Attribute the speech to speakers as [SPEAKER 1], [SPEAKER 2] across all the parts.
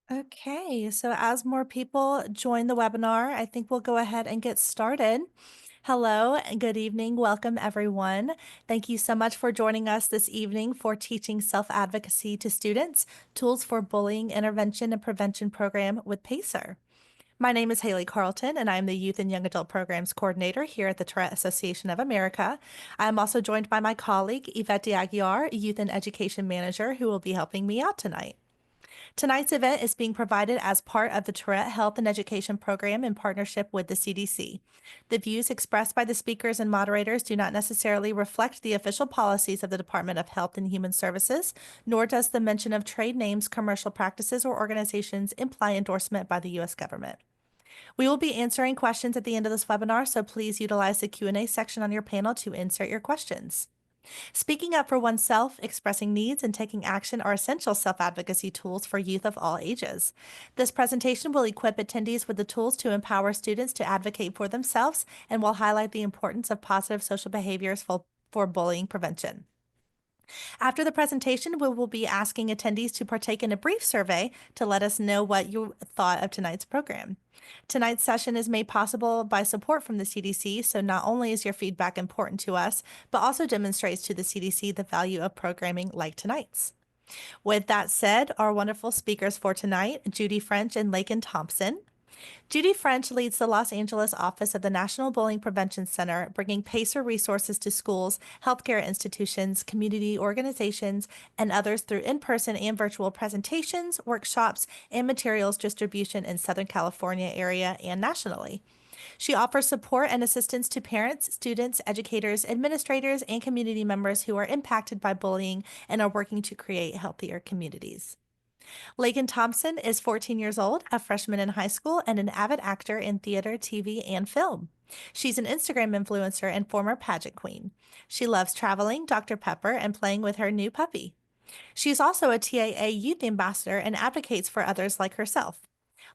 [SPEAKER 1] Okay, so as more people join the webinar, I think we'll go ahead and get started. Hello and good evening. Welcome, everyone. Thank you so much for joining us this evening for Teaching Self-Advocacy to Students, Tools for Bullying Intervention and Prevention program with PACER. My name is Haley Carlton, and I'm the Youth and Young Adult Programs Coordinator here at the Tourette Association of America. I am also joined by my colleague, Yvette Diaguiar, Youth and Education Manager, who will be helping me out tonight. Tonight's event is being provided as part of the Tourette Health and Education Program in partnership with the CDC. The views expressed by the speakers and moderators do not necessarily reflect the official policies of the Department of Health and Human Services, nor does the mention of trade names, commercial practices, or organizations imply endorsement by the U.S. government. We will be answering questions at the end of this webinar, so please utilize the Q&A section on your panel to insert your questions. Speaking up for oneself, expressing needs, and taking action are essential self-advocacy tools for youth of all ages. This presentation will equip attendees with the tools to empower students to advocate for themselves and will highlight the importance of positive social behaviors for bullying prevention. After the presentation, we will be asking attendees to partake in a brief survey to let us know what you thought of tonight's program. Tonight's session is made possible by support from the CDC, so not only is your feedback important to us, but also demonstrates to the CDC the value of programming like tonight's. With that said, our wonderful speakers for tonight, Judy French and Lakin Thompson. Judy French leads the Los Angeles office of the National Bullying Prevention Center, bringing PACER resources to schools, healthcare institutions, community organizations, and others through in-person and virtual presentations, workshops, and materials distribution in Southern California area and nationally. She offers support and assistance to parents, students, educators, administrators, and community members who are impacted by bullying and are working to create healthier communities. Lakin Thompson is 14 years old, a freshman in high school, and an avid actor in theater, TV, and film. She's an Instagram influencer and former pageant queen. She loves traveling, Dr. Pepper, and playing with her new puppy. She's also a TAA youth ambassador and advocates for others like herself.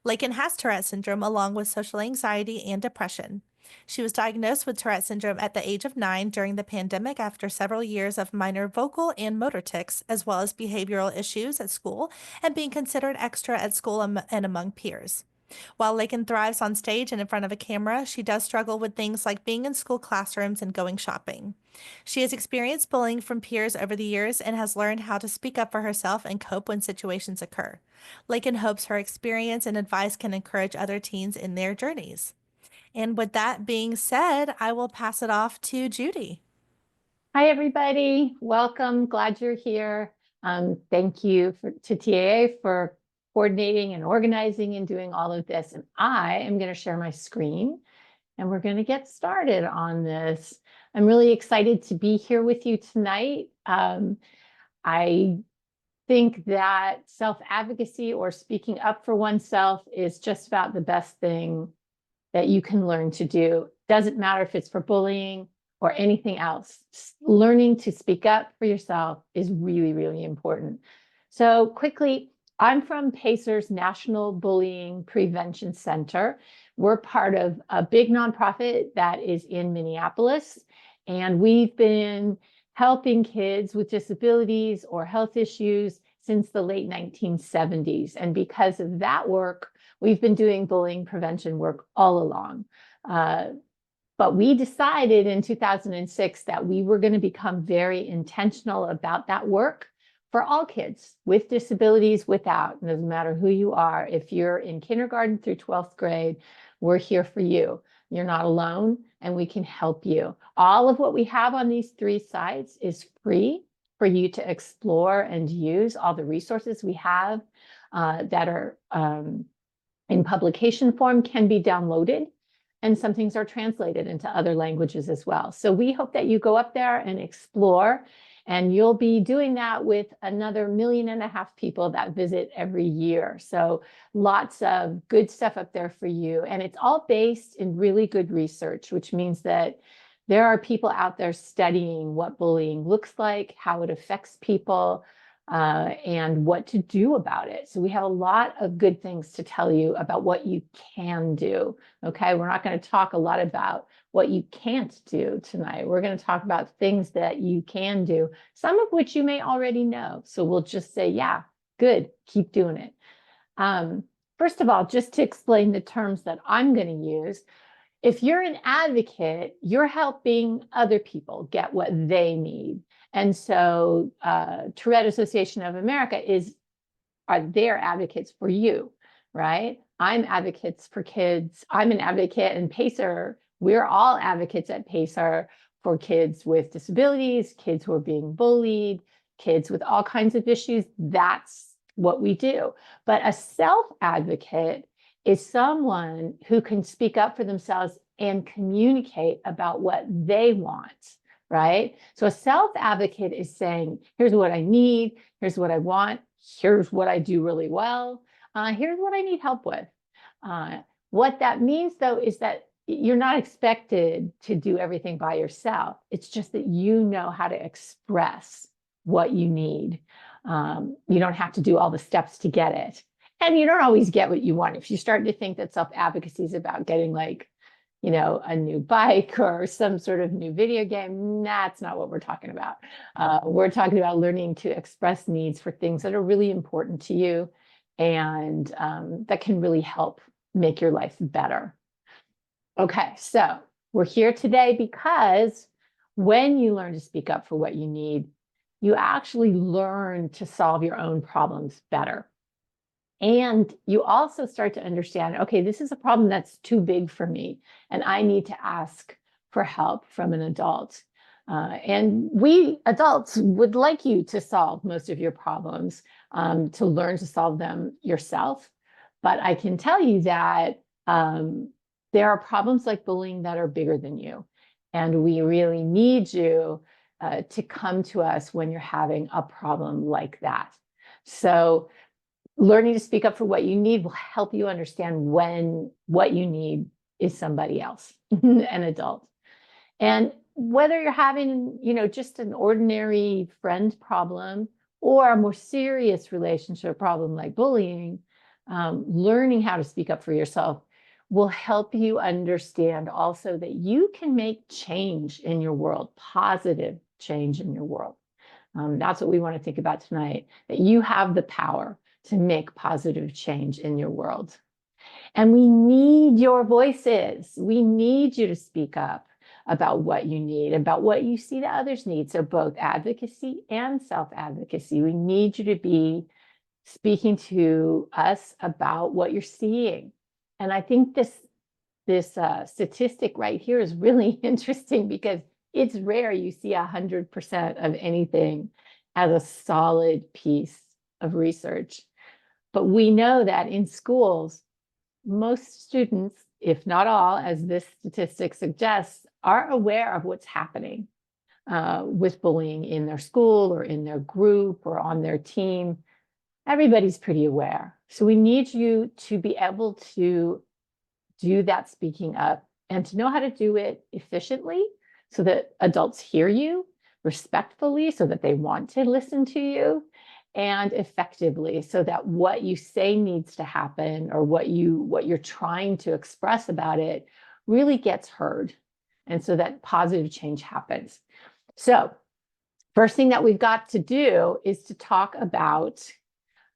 [SPEAKER 1] Lakin has Tourette syndrome along with social anxiety and depression. She was diagnosed with Tourette syndrome at the age of 9 during the pandemic after several years of minor vocal and motor tics, as well as behavioral issues at school and being considered extra at school and among peers. While Lakin thrives on stage and in front of a camera, she does struggle with things like being in school classrooms and going shopping. She has experienced bullying from peers over the years and has learned how to speak up for herself and cope when situations occur. Lakin hopes her experience and advice can encourage other teens in their journeys. And with that being said, I will pass it off to Judy.
[SPEAKER 2] Hi, everybody. Welcome. Glad you're here. Thank you to TAA for coordinating and organizing and doing all of this. And I am going to share my screen and we're going to get started on this. I'm really excited to be here with you tonight. I think that self-advocacy or speaking up for oneself is just about the best thing that you can learn to do. Doesn't matter if it's for bullying or anything else. Learning to speak up for yourself is really, really important. So quickly, I'm from PACER's National Bullying Prevention Center. We're part of a big nonprofit that is in Minneapolis, and we've been helping kids with disabilities or health issues since the late 1970s. And because of that work, we've been doing bullying prevention work all along. But we decided in 2006 that we were going to become very intentional about that work for all kids with disabilities, without. It doesn't matter who you are. If you're in kindergarten through 12th grade, we're here for you. You're not alone, and we can help you. All of what we have on these 3 sites is free for you to explore and use. All the resources we have that are in publication form can be downloaded, and some things are translated into other languages as well. So we hope that you go up there and explore, and you'll be doing that with another 1.5 million people that visit every year. So lots of good stuff up there for you. And it's all based in really good research, which means that there are people out there studying what bullying looks like, how it affects people, and what to do about it. So we have a lot of good things to tell you about what you can do. Okay, we're not going to talk a lot about what you can't do tonight. We're going to talk about things that you can do, some of which you may already know. So we'll just say, yeah, good, keep doing it. First of all, just to explain the terms that I'm going to use, if you're an advocate, you're helping other people get what they need. And so Tourette Association of America are their advocates for you, right? I'm advocates for kids. I'm an advocate, and PACER, we're all advocates at PACER for kids with disabilities, kids who are being bullied, kids with all kinds of issues. That's what we do. But a self-advocate is someone who can speak up for themselves and communicate about what they want, right? So a self-advocate is saying, here's what I need, here's what I want, here's what I do really well, here's what I need help with. What that means, though, is that you're not expected to do everything by yourself. It's just that you know how to express what you need. You don't have to do all the steps to get it. And you don't always get what you want. If you start to think that self-advocacy is about getting like, a new bike or some sort of new video game, that's not what we're talking about. We're talking about learning to express needs for things that are really important to you and that can really help make your life better. Okay, so we're here today because when you learn to speak up for what you need, you actually learn to solve your own problems better. And you also start to understand, okay, this is a problem that's too big for me, and I need to ask for help from an adult. And we adults would like you to solve most of your problems, to learn to solve them yourself. But I can tell you that there are problems like bullying that are bigger than you. And we really need you to come to us when you're having a problem like that. So learning to speak up for what you need will help you understand when what you need is somebody else, an adult. And whether you're having, just an ordinary friend problem or a more serious relationship problem like bullying, learning how to speak up for yourself will help you understand also that you can make change in your world, positive change in your world. That's what we want to think about tonight, that you have the power to make positive change in your world. And we need your voices. We need you to speak up about what you need, about what you see that others need. So both advocacy and self-advocacy, we need you to be speaking to us about what you're seeing. And I think this statistic right here is really interesting because it's rare you see 100% of anything as a solid piece of research. But we know that in schools, most students, if not all, as this statistic suggests, are aware of what's happening with bullying in their school or in their group or on their team. Everybody's pretty aware. So we need you to be able to do that speaking up and to know how to do it efficiently so that adults hear you, respectfully so that they want to listen to you, and effectively so that what you say needs to happen or what you're trying to express about it really gets heard, and so that positive change happens. So first thing that we've got to do is to talk about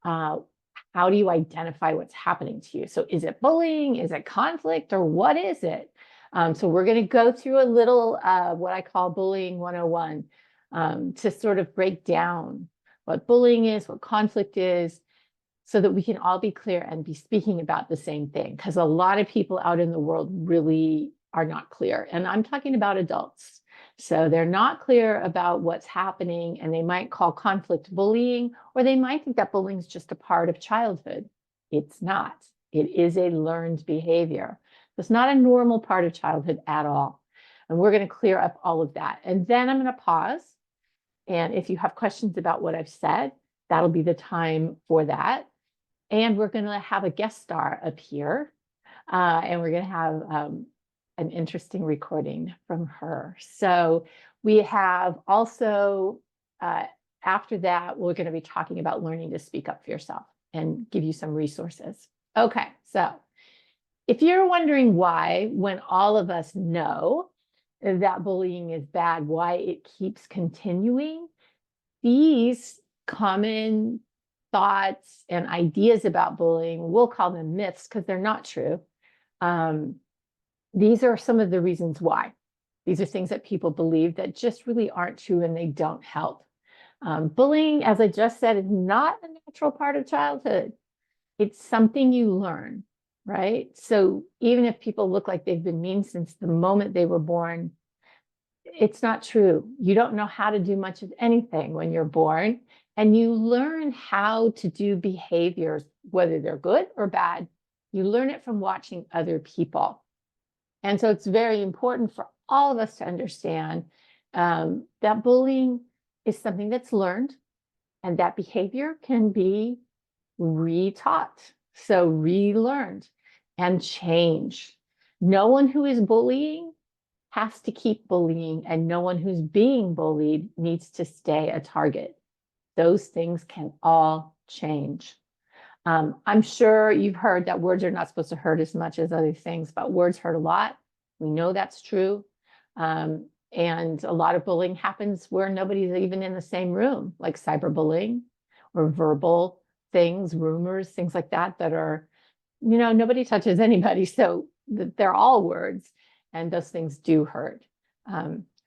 [SPEAKER 2] how do you identify what's happening to you? So is it bullying? Is it conflict? Or what is it? So we're going to go through a little what I call bullying 101 to sort of break down what bullying is, what conflict is, so that we can all be clear and be speaking about the same thing. Because a lot of people out in the world really are not clear. And I'm talking about adults. So they're not clear about what's happening, and they might call conflict bullying, or they might think that bullying is just a part of childhood. It's not. It is a learned behavior. It's not a normal part of childhood at all. And we're going to clear up all of that. And then I'm going to pause. And if you have questions about what I've said, that'll be the time for that. And we're going to have a guest star up here. And we're going to have an interesting recording from her. So we have also, after that, we're going to be talking about learning to speak up for yourself and give you some resources. Okay, so if you're wondering why, when all of us know that bullying is bad, why it keeps continuing, these common thoughts and ideas about bullying, we'll call them myths because they're not true. These are some of the reasons why. These are things that people believe that just really aren't true and they don't help. Bullying, as I just said, is not a natural part of childhood. It's something you learn, right? So even if people look like they've been mean since the moment they were born, it's not true. You don't know how to do much of anything when you're born, and you learn how to do behaviors, whether they're good or bad. You learn it from watching other people. And so it's very important for all of us to understand that bullying is something that's learned, and that behavior can be retaught, so relearned and change. No one who is bullying has to keep bullying, and no one who's being bullied needs to stay a target. Those things can all change. I'm sure you've heard that words are not supposed to hurt as much as other things, but words hurt a lot. We know that's true. And a lot of bullying happens where nobody's even in the same room, like cyberbullying or verbal things, rumors, things like that, that are, nobody touches anybody. So they're all words, and those things do hurt.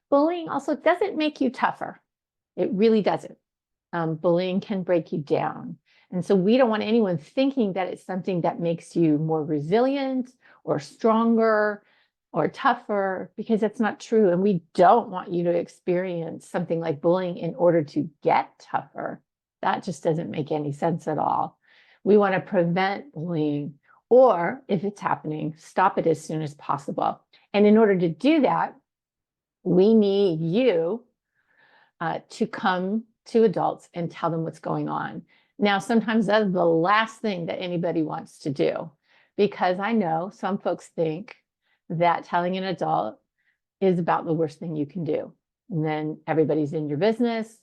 [SPEAKER 2] Bullying also doesn't make you tougher. It really doesn't. Bullying can break you down. And so we don't want anyone thinking that it's something that makes you more resilient or stronger or tougher, because that's not true. And we don't want you to experience something like bullying in order to get tougher. That just doesn't make any sense at all. We want to prevent bullying, or if it's happening, stop it as soon as possible. And in order to do that, we need you to come to adults and tell them what's going on. Now, sometimes that's the last thing that anybody wants to do, because I know some folks think that telling an adult is about the worst thing you can do. And then everybody's in your business,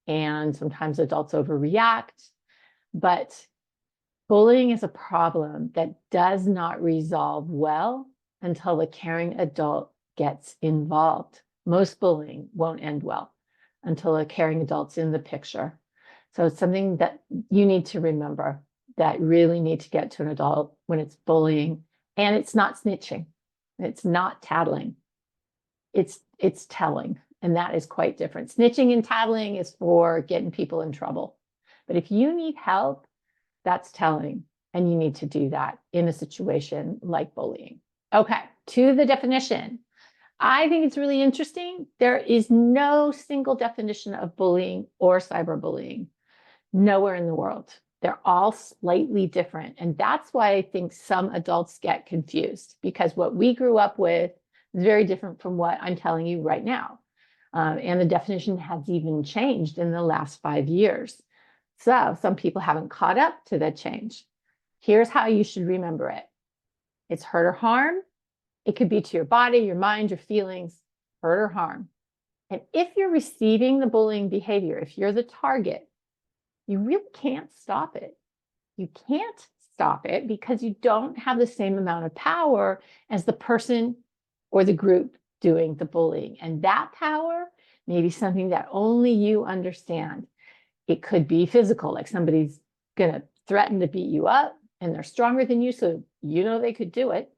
[SPEAKER 2] and sometimes adults overreact. But bullying is a problem that does not resolve well until the caring adult gets involved. Most bullying won't end well until a caring adult's in the picture. So it's something that you need to remember, that really need to get to an adult when it's bullying. And it's not snitching. It's not tattling. It's telling. And that is quite different. Snitching and tattling is for getting people in trouble. But if you need help, that's telling. And you need to do that in a situation like bullying. Okay, to the definition. I think it's really interesting. There is no single definition of bullying or cyberbullying. Nowhere in the world. They're all slightly different. And that's why I think some adults get confused, because what we grew up with is very different from what I'm telling you right now. And the definition has even changed in the last 5 years. So some people haven't caught up to that change. Here's how you should remember it. It's hurt or harm. It could be to your body, your mind, your feelings, hurt or harm. And if you're receiving the bullying behavior, if you're the target, you really can't stop it. You can't stop it because you don't have the same amount of power as the person or the group doing the bullying. And that power may be something that only you understand. It could be physical, like somebody's going to threaten to beat you up and they're stronger than you, so you know they could do it.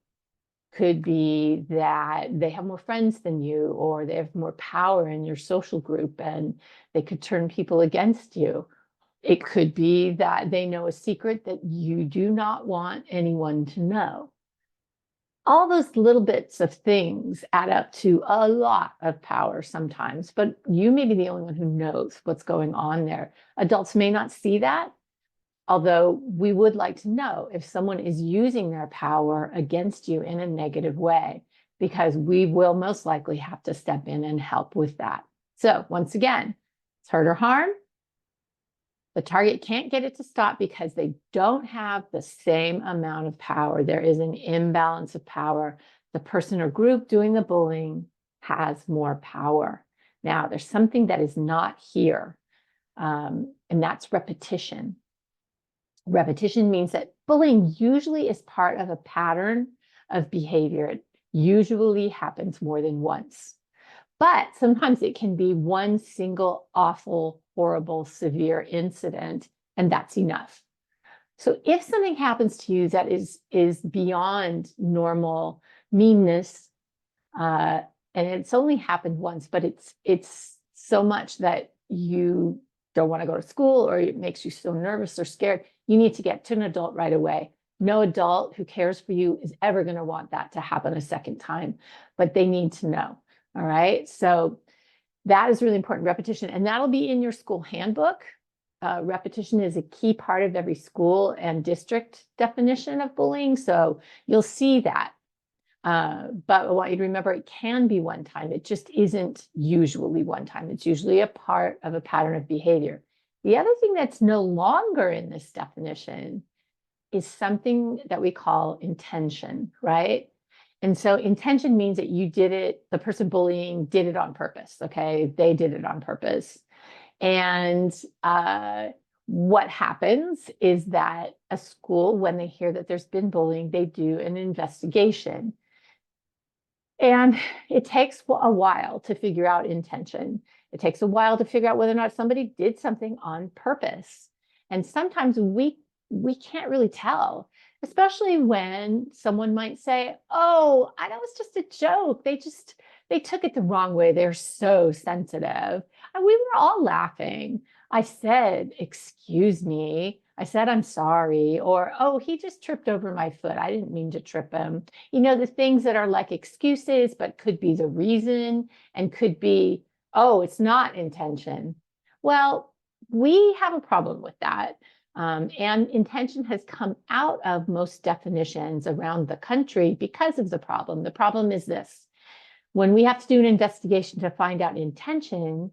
[SPEAKER 2] Could be that they have more friends than you, or they have more power in your social group and they could turn people against you. It could be that they know a secret that you do not want anyone to know. All those little bits of things add up to a lot of power sometimes, but you may be the only one who knows what's going on there. Adults may not see that, although we would like to know if someone is using their power against you in a negative way, because we will most likely have to step in and help with that. So once again, it's hurt or harm. The target can't get it to stop because they don't have the same amount of power. There is an imbalance of power. The person or group doing the bullying has more power. Now, there's something that is not here, and that's repetition. Repetition means that bullying usually is part of a pattern of behavior. It usually happens more than once. But sometimes it can be one single awful, horrible, severe incident, and that's enough. So if something happens to you that is beyond normal meanness, and it's only happened once, but it's so much that you don't want to go to school, or it makes you so nervous or scared, you need to get to an adult right away. No adult who cares for you is ever going to want that to happen a second time, but they need to know. All right. So that is really important, repetition, and that'll be in your school handbook. Repetition is a key part of every school and district definition of bullying. So you'll see that. But I want you to remember it can be one time. It just isn't usually one time. It's usually a part of a pattern of behavior. The other thing that's no longer in this definition is something that we call intention, right? And so intention means that you did it, the person bullying did it on purpose, okay? They did it on purpose. And what happens is that a school, when they hear that there's been bullying, they do an investigation. And it takes a while to figure out intention. It takes a while to figure out whether or not somebody did something on purpose. And sometimes we can't really tell, especially when someone might say, oh, I know it's just a joke. They took it the wrong way. They're so sensitive. And we were all laughing. I said, excuse me. I said, I'm sorry. Or, oh, he just tripped over my foot. I didn't mean to trip him. You know, the things that are like excuses, but could be the reason, and could be, oh, it's not intention. Well, we have a problem with that. And intention has come out of most definitions around the country because of the problem. The problem is this: when we have to do an investigation to find out intention,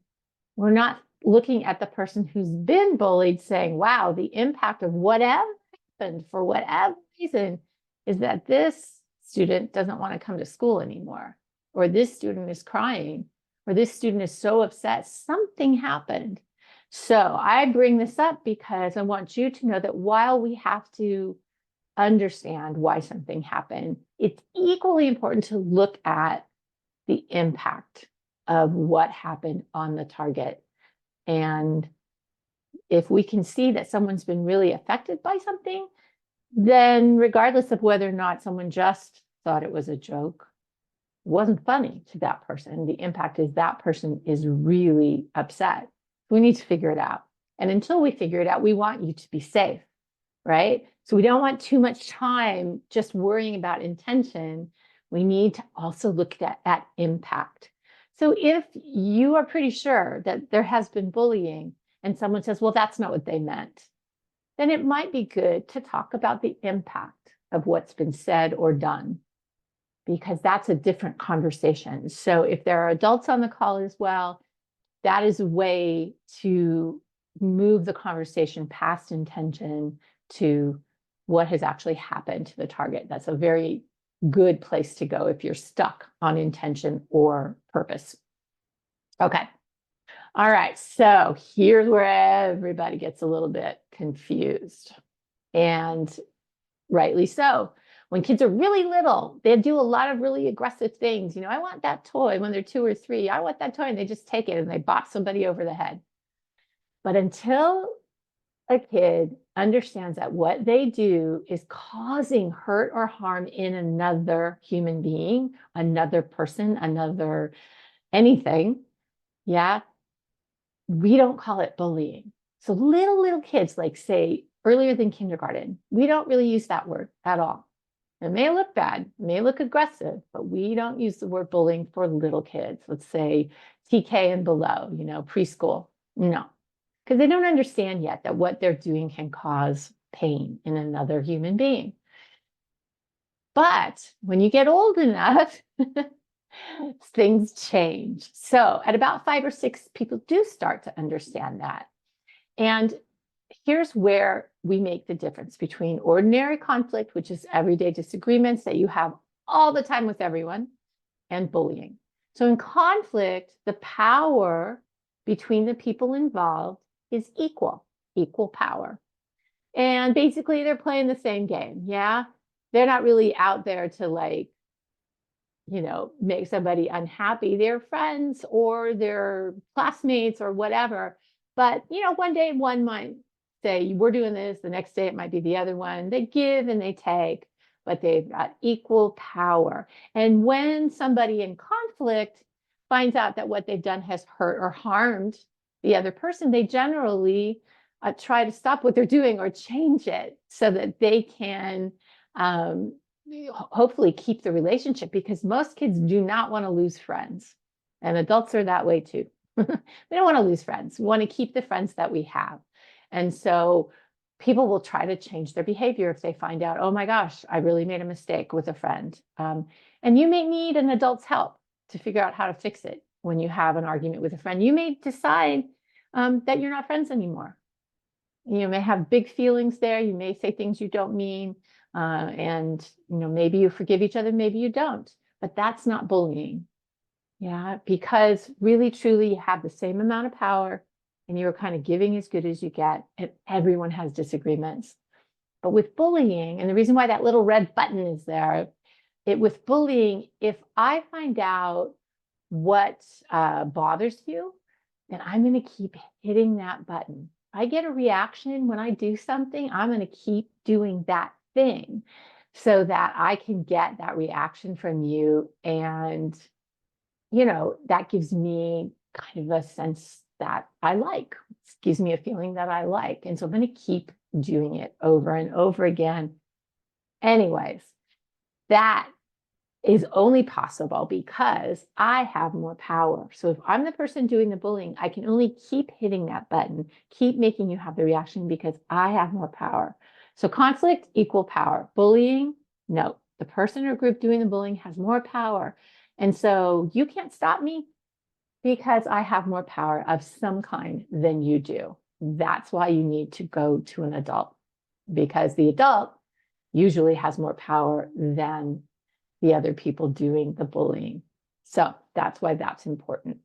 [SPEAKER 2] we're not looking at the person who's been bullied saying, wow, the impact of whatever happened for whatever reason is that this student doesn't want to come to school anymore, or this student is crying, or this student is so upset, something happened. So I bring this up because I want you to know that while we have to understand why something happened, it's equally important to look at the impact of what happened on the target. And if we can see that someone's been really affected by something, then regardless of whether or not someone just thought it was a joke, it wasn't funny to that person, the impact is that person is really upset. We need to figure it out. And until we figure it out, we want you to be safe, right? So we don't want too much time just worrying about intention. We need to also look at impact. So if you are pretty sure that there has been bullying and someone says, well, that's not what they meant, then it might be good to talk about the impact of what's been said or done, because that's a different conversation. So if there are adults on the call as well, that is a way to move the conversation past intention to what has actually happened to the target. That's a very good place to go if you're stuck on intention or purpose. Okay. All right. So here's where everybody gets a little bit confused, and rightly so. When kids are really little, they do a lot of really aggressive things. You know, I want that toy when they're 2 or 3. I want that toy, and they just take it and they bop somebody over the head. But until a kid understands that what they do is causing hurt or harm in another human being, another person, another anything, yeah, we don't call it bullying. So little kids, like say earlier than kindergarten, we don't really use that word at all. It may look bad, it may look aggressive, but we don't use the word bullying for little kids. Let's say TK and below, you know, preschool. No, because they don't understand yet that what they're doing can cause pain in another human being. But when you get old enough, things change. So at about 5 or 6, people do start to understand that. And here's where we make the difference between ordinary conflict, which is everyday disagreements that you have all the time with everyone, and bullying. So in conflict, the power between the people involved is equal power. And basically they're playing the same game. Yeah. They're not really out there to, like, you know, make somebody unhappy. They're friends or they're classmates or whatever. But, you know, one day one might say, we're doing this, the next day it might be the other one. They give and they take, but they've got equal power. And when somebody in conflict finds out that what they've done has hurt or harmed the other person, they generally try to stop what they're doing or change it so that they can hopefully keep the relationship, because most kids do not want to lose friends. And adults are that way too. We don't want to lose friends. We want to keep the friends that we have. And so people will try to change their behavior if they find out, oh my gosh, I really made a mistake with a friend. And you may need an adult's help to figure out how to fix it when you have an argument with a friend. You may decide that you're not friends anymore. You may have big feelings there. You may say things you don't mean. And maybe you forgive each other, maybe you don't. But that's not bullying. Yeah, because really, truly, you have the same amount of power and you're kind of giving as good as you get, and everyone has disagreements. But with bullying, and the reason why that little red button is there, with bullying, if I find out what bothers you, then I'm going to keep hitting that button. If I get a reaction when I do something, I'm going to keep doing that thing so that I can get that reaction from you. And that gives me kind of a sense that I like. It gives me a feeling that I like. And so I'm going to keep doing it over and over again. Anyways, that is only possible because I have more power. So if I'm the person doing the bullying, I can only keep hitting that button, keep making you have the reaction because I have more power. So conflict, equal power. Bullying, no. The person or group doing the bullying has more power. And so you can't stop me because I have more power of some kind than you do. That's why you need to go to an adult, because the adult usually has more power than the other people doing the bullying. So that's why that's important.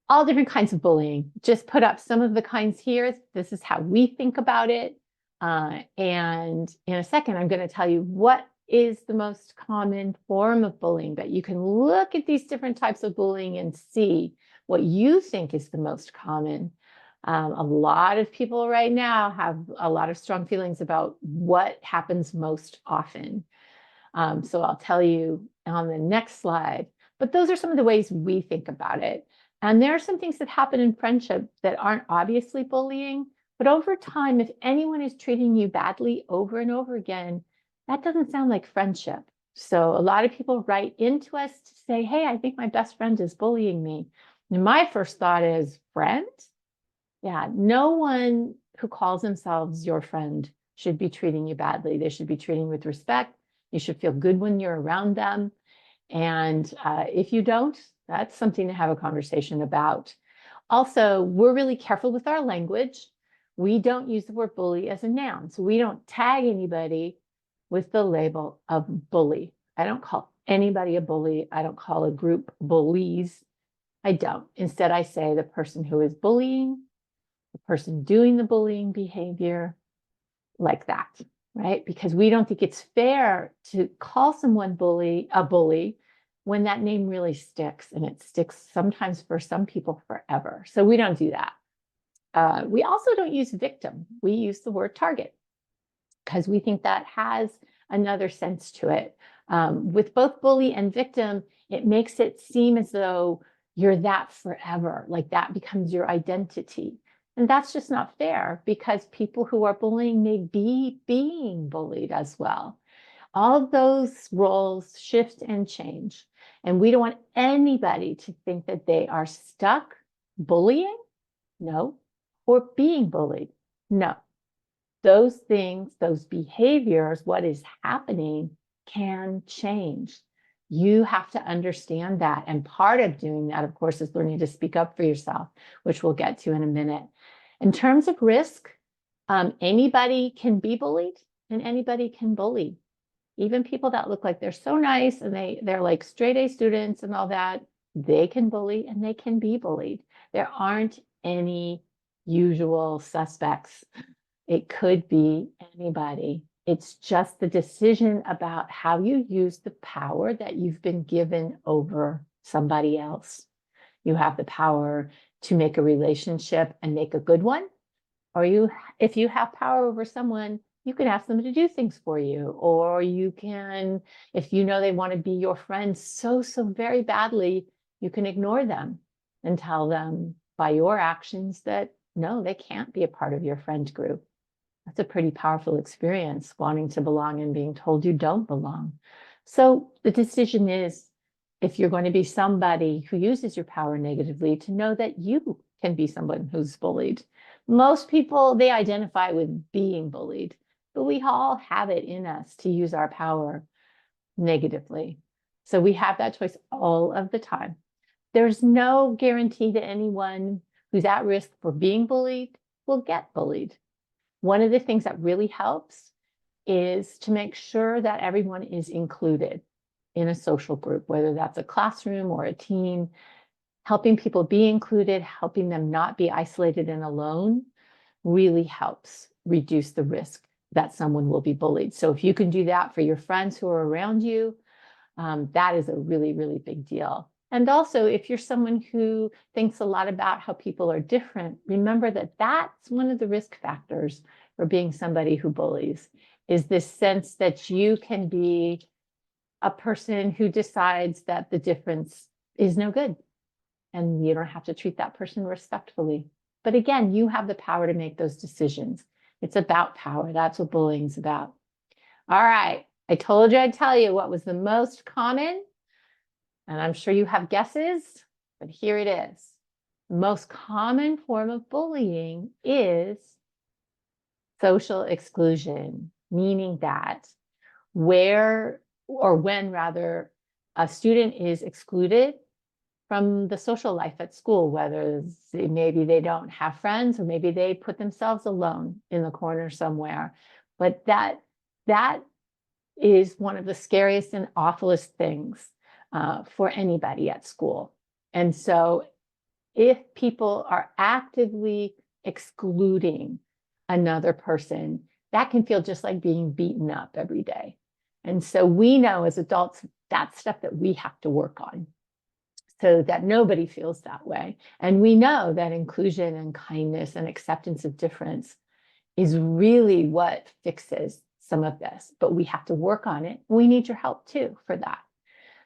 [SPEAKER 2] All different kinds of bullying. Just put up some of the kinds here. This is how we think about it. And in a second, I'm going to tell you what is the most common form of bullying, but you can look at these different types of bullying and see what you think is the most common. A lot of people right now have a lot of strong feelings about what happens most often. So I'll tell you on the next slide, but those are some of the ways we think about it. And there are some things that happen in friendship that aren't obviously bullying, but over time, if anyone is treating you badly over and over again, that doesn't sound like friendship. So a lot of people write into us to say, hey, I think my best friend is bullying me. And my first thought is, friend? Yeah, no one who calls themselves your friend should be treating you badly. They should be treating you with respect. You should feel good when you're around them. And if you don't, that's something to have a conversation about. Also, we're really careful with our language. We don't use the word bully as a noun. So we don't tag anybody with the label of bully. I don't call anybody a bully. I don't call a group bullies. I don't. Instead, I say the person who is bullying, the person doing the bullying behavior, like that, right? Because we don't think it's fair to call someone a bully when that name really sticks, and it sticks sometimes for some people forever. So we don't do that. We also don't use victim. We use the word target because we think that has another sense to it. With both bully and victim, it makes it seem as though you're that forever, like that becomes your identity. And that's just not fair, because people who are bullying may be being bullied as well. All of those roles shift and change. And we don't want anybody to think that they are stuck bullying, no, or being bullied, no. Those things, those behaviors, what is happening can change. You have to understand that. And part of doing that, of course, is learning to speak up for yourself, which we'll get to in a minute. In terms of risk, anybody can be bullied and anybody can bully. Even people that look like they're so nice and they're like straight A students and all that, they can bully and they can be bullied. There aren't any usual suspects. It could be anybody. It's just the decision about how you use the power that you've been given over somebody else. You have the power to make a relationship and make a good one, Or if you have power over someone, you can ask them to do things for you. Or you can, if you know they want to be your friend so very badly, you can ignore them and tell them by your actions that no, they can't be a part of your friend group. That's a pretty powerful experience, wanting to belong and being told you don't belong. So the decision is, if you're going to be somebody who uses your power negatively, to know that you can be someone who's bullied. Most people, they identify with being bullied, but we all have it in us to use our power negatively. So we have that choice all of the time. There's no guarantee that anyone who's at risk for being bullied will get bullied. One of the things that really helps is to make sure that everyone is included in a social group, whether that's a classroom or a team. Helping people be included, helping them not be isolated and alone really helps reduce the risk that someone will be bullied. So if you can do that for your friends who are around you, that is a really big deal. And also, if you're someone who thinks a lot about how people are different, remember that that's one of the risk factors for being somebody who bullies, is this sense that you can be a person who decides that the difference is no good and you don't have to treat that person respectfully. But again, you have the power to make those decisions. It's about power. That's what bullying is about. All right. I told you I'd tell you what was the most common, and I'm sure you have guesses, but here it is. The most common form of bullying is social exclusion, meaning that where or when rather a student is excluded from the social life at school, whether maybe they don't have friends or maybe they put themselves alone in the corner somewhere. But that is one of the scariest and awfulest things for anybody at school. And so if people are actively excluding another person, that can feel just like being beaten up every day. And so we know as adults, that's stuff that we have to work on so that nobody feels that way. And we know that inclusion and kindness and acceptance of difference is really what fixes some of this, but we have to work on it. We need your help too for that.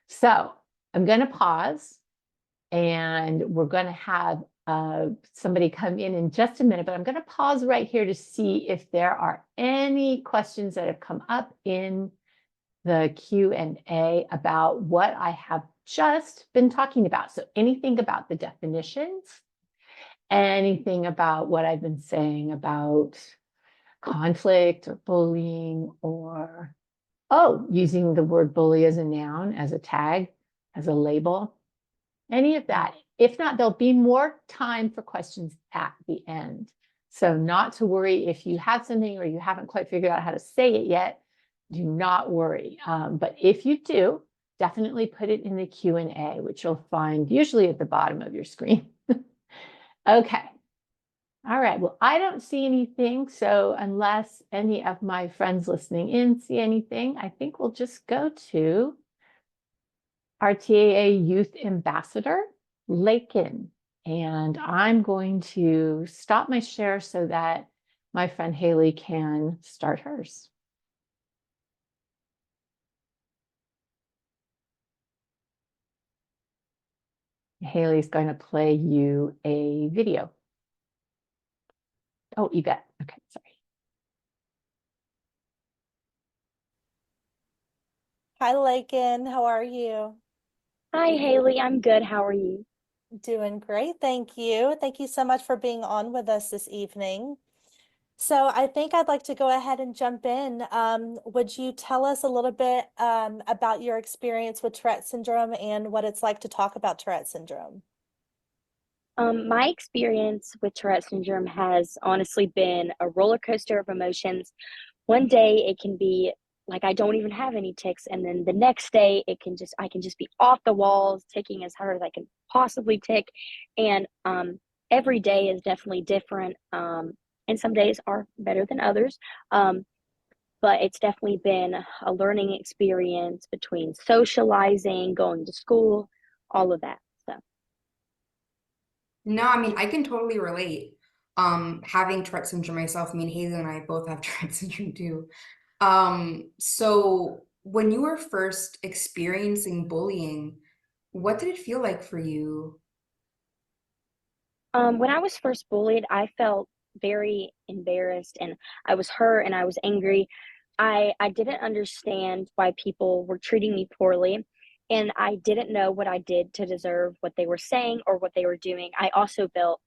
[SPEAKER 2] So I'm going to pause and we're going to have somebody come in just a minute, but I'm going to pause right here to see if there are any questions that have come up in the Q&A about what I have just been talking about. So anything about the definitions, anything about what I've been saying about conflict or bullying, or using the word bully as a noun, as a tag, as a label, any of that. If not, there'll be more time for questions at the end. So not to worry if you have something or you haven't quite figured out how to say it yet, do not worry. But if you do, definitely put it in the Q&A, which you'll find usually at the bottom of your screen. Okay. All right. Well, I don't see anything. So unless any of my friends listening in see anything, I think we'll just go to our TAA Youth Ambassador, Lakin. And I'm going to stop my share so that my friend Haley can start hers. Haley's going to play you a video. Oh, Yvette. Okay, sorry.
[SPEAKER 1] Hi, Lakin. How are you?
[SPEAKER 3] Hi, Haley. I'm good. How are you?
[SPEAKER 1] Doing great. Thank you. Thank you so much for being on with us this evening. So I think I'd like to go ahead and jump in. Would you tell us a little bit about your experience with Tourette syndrome and what it's like to talk about Tourette syndrome?
[SPEAKER 3] My experience with Tourette syndrome has honestly been a roller coaster of emotions. One day it can be like I don't even have any tics, and then the next day I can just be off the walls, ticking as hard as I can possibly tick. And every day is definitely different. And some days are better than others. But it's definitely been a learning experience between socializing, going to school, all of that. So
[SPEAKER 4] No, I mean, I can totally relate. having Tourette syndrome myself, me and Haley and I both have Tourette syndrome too. So when you were first experiencing bullying, what did it feel like for you?
[SPEAKER 3] When I was first bullied, I felt very embarrassed and I was hurt and I was angry. I didn't understand why people were treating me poorly, and I didn't know what I did to deserve what they were saying or what they were doing. I also felt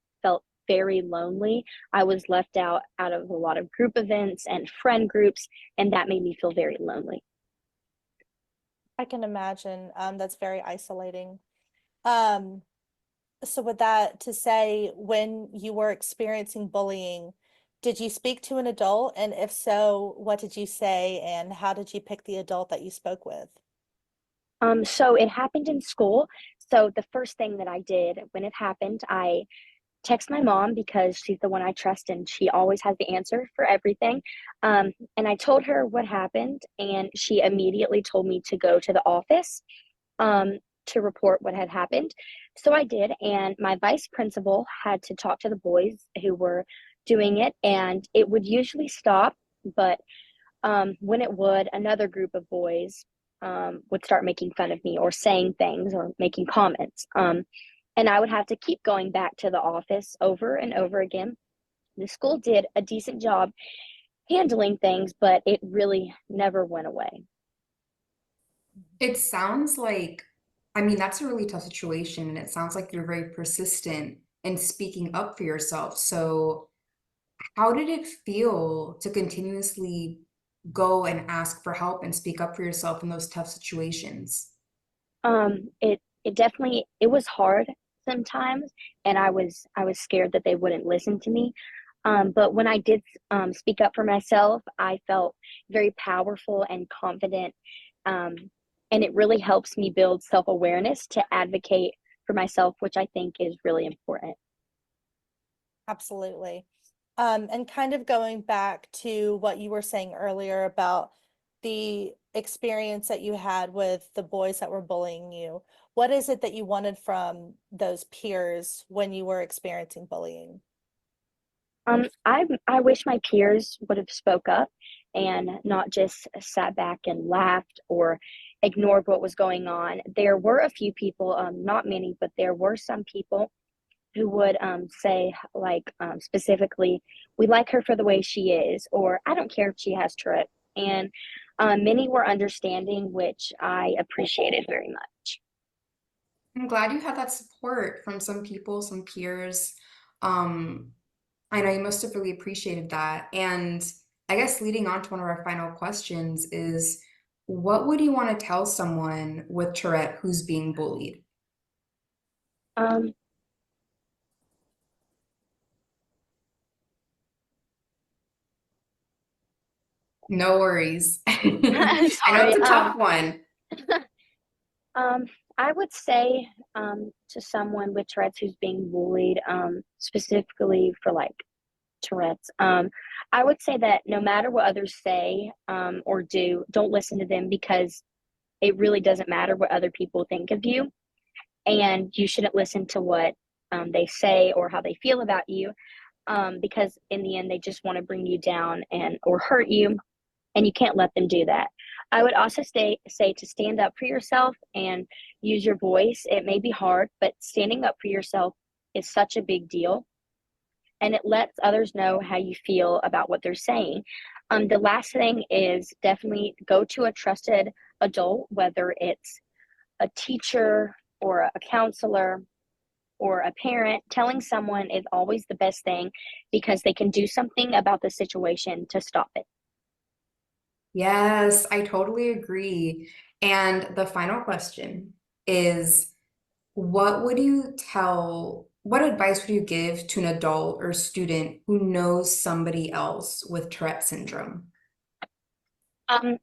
[SPEAKER 3] very lonely. I was left out of a lot of group events and friend groups, and that made me feel very lonely.
[SPEAKER 1] I can imagine. That's very isolating. Um, so with that to say, when you were experiencing bullying, did you speak to an adult? And if so, what did you say? And how did you pick the adult that you spoke with?
[SPEAKER 3] So it happened in school. So the first thing that I did when it happened, I text my mom because she's the one I trust and she always has the answer for everything. And I told her what happened, and she immediately told me to go to the office um, to report what had happened. So I did, and my vice principal had to talk to the boys who were doing it, and it would usually stop, but when it would, another group of boys would start making fun of me or saying things or making comments. And I would have to keep going back to the office over and over again. The school did a decent job handling things, but it really never went away.
[SPEAKER 4] It sounds like, I mean, that's a really tough situation, and it sounds like you're very persistent in speaking up for yourself. So, how did it feel to continuously go and ask for help and speak up for yourself in those tough situations?
[SPEAKER 3] It definitely it was hard sometimes, and I was scared that they wouldn't listen to me. But when I did speak up for myself, I felt very powerful and confident. Um, and it really helps me build self-awareness to advocate for myself, which I think is really important.
[SPEAKER 1] Absolutely. And kind of going back to what you were saying earlier about the experience that you had with the boys that were bullying you, what is it that you wanted from those peers when you were experiencing bullying?
[SPEAKER 3] I wish my peers would have spoke up and not just sat back and laughed or ignored what was going on. There were a few people, not many, but there were some people who would say, like, specifically, we like her for the way she is, or I don't care if she has Tourette. And many were understanding, which I appreciated very much.
[SPEAKER 4] I'm glad you had that support from some people, some peers. Um, I know you must have really appreciated that. And I guess leading on to one of our final questions is, what would you want to tell someone with Tourette who's being bullied?
[SPEAKER 3] Um,
[SPEAKER 4] No worries. I know it's
[SPEAKER 3] sorry.
[SPEAKER 4] a tough one.
[SPEAKER 3] Um, I would say to someone with Tourette's who's being bullied, specifically for like Tourette's, I would say that no matter what others say or do, don't listen to them because it really doesn't matter what other people think of you. And you shouldn't listen to what they say or how they feel about you because in the end, they just want to bring you down and or hurt you, and you can't let them do that. I would also say to stand up for yourself and use your voice. It may be hard, but standing up for yourself is such a big deal, and it lets others know how you feel about what they're saying. The last thing is definitely go to a trusted adult, whether it's a teacher or a counselor or a parent. Telling someone is always the best thing because they can do something about the situation to stop it.
[SPEAKER 4] Yes, I totally agree. And the final question is, what advice would you give to an adult or student who knows somebody else with Tourette syndrome?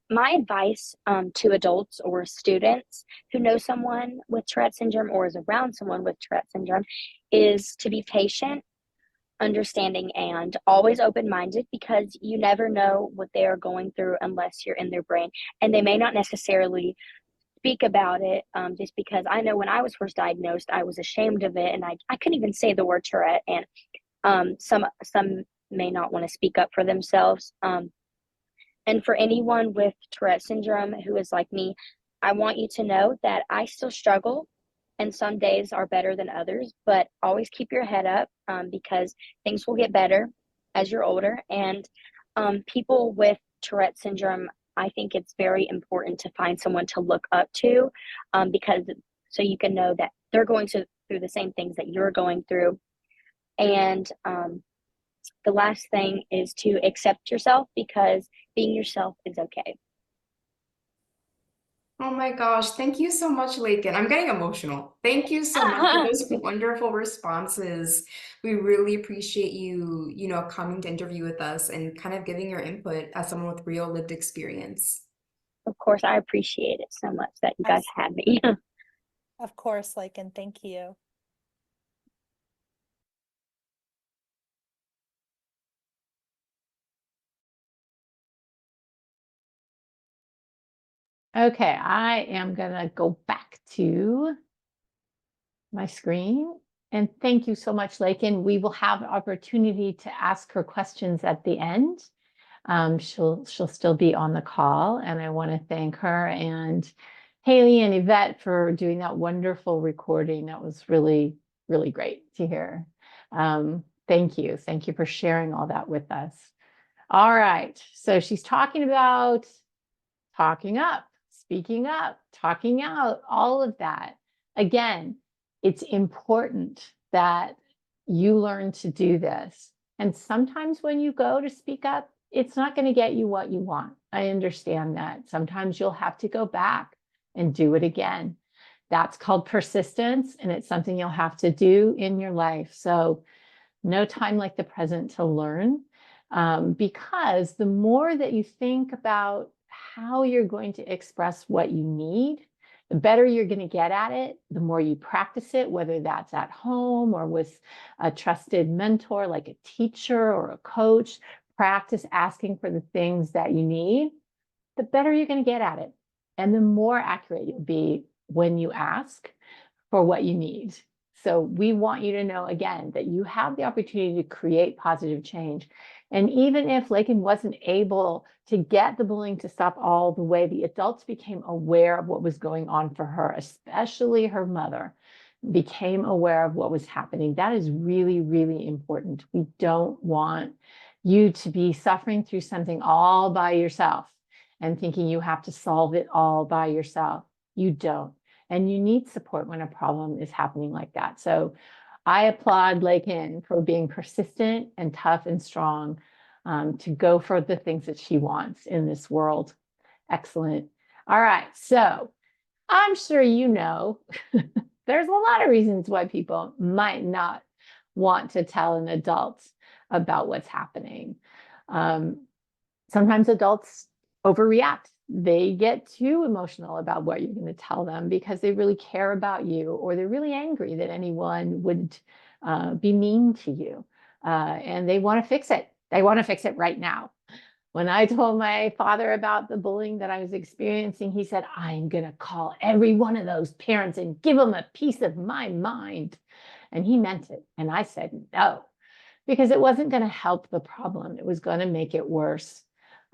[SPEAKER 3] My advice to adults or students who know someone with Tourette syndrome or is around someone with Tourette syndrome is to be patient, understanding, and always open minded because you never know what they are going through unless you're in their brain. And they may not necessarily speak about it just because I know when I was first diagnosed, I was ashamed of it and I couldn't even say the word Tourette. And Some may not want to speak up for themselves. And for anyone with Tourette syndrome who is like me, I want you to know that I still struggle, and some days are better than others, but always keep your head up, because things will get better as you're older. And people with Tourette syndrome, I think it's very important to find someone to look up to, because so you can know that they're going through the same things that you're going through. And the last thing is to accept yourself, because being yourself is okay.
[SPEAKER 4] Oh my gosh, thank you so much, Lakin. I'm getting emotional. Thank you so much for those wonderful responses. We really appreciate you, coming to interview with us and kind of giving your input as someone with real lived experience.
[SPEAKER 3] Of course, I appreciate it so much that you guys had me.
[SPEAKER 1] Of course, and thank you.
[SPEAKER 2] Okay, I am gonna go back to my screen. And thank you so much, Lakin. We will have an opportunity to ask her questions at the end. She'll still be on the call, and I want to thank her and Haley and Yvette for doing that wonderful recording. That was really, really great to hear. Thank you. Thank you for sharing all that with us. All right. So she's talking about talking up, speaking up, talking out, all of that. Again, it's important that you learn to do this. And sometimes when you go to speak up, it's not going to get you what you want. I understand that. Sometimes you'll have to go back and do it again. That's called persistence, and it's something you'll have to do in your life. So no time like the present to learn, because the more that you think about how you're going to express what you need, the better you're going to get at it, the more you practice it, whether that's at home or with a trusted mentor like a teacher or a coach. Practice asking for the things that you need, the better you're going to get at it. And the more accurate you'll be when you ask for what you need. So we want you to know, again, that you have the opportunity to create positive change. And even if Lakin wasn't able to get the bullying to stop all the way, the adults became aware of what was going on for her, especially her mother became aware of what was happening. That is really, really important. We don't want you to be suffering through something all by yourself and thinking you have to solve it all by yourself. You don't. And you need support when a problem is happening like that. So I applaud Lakin for being persistent and tough and strong, to go for the things that she wants in this world. Excellent. All right. So I'm sure you know there's a lot of reasons why people might not want to tell an adult about what's happening. Sometimes adults overreact. They get too emotional about what you're going to tell them because they really care about you, or they're really angry that anyone would be mean to you, and they want to fix it. They want to fix it right now. When I told my father about the bullying that I was experiencing, he said, I'm going to call every one of those parents and give them a piece of my mind. And he meant it. And I said, no, because it wasn't going to help the problem. It was going to make it worse.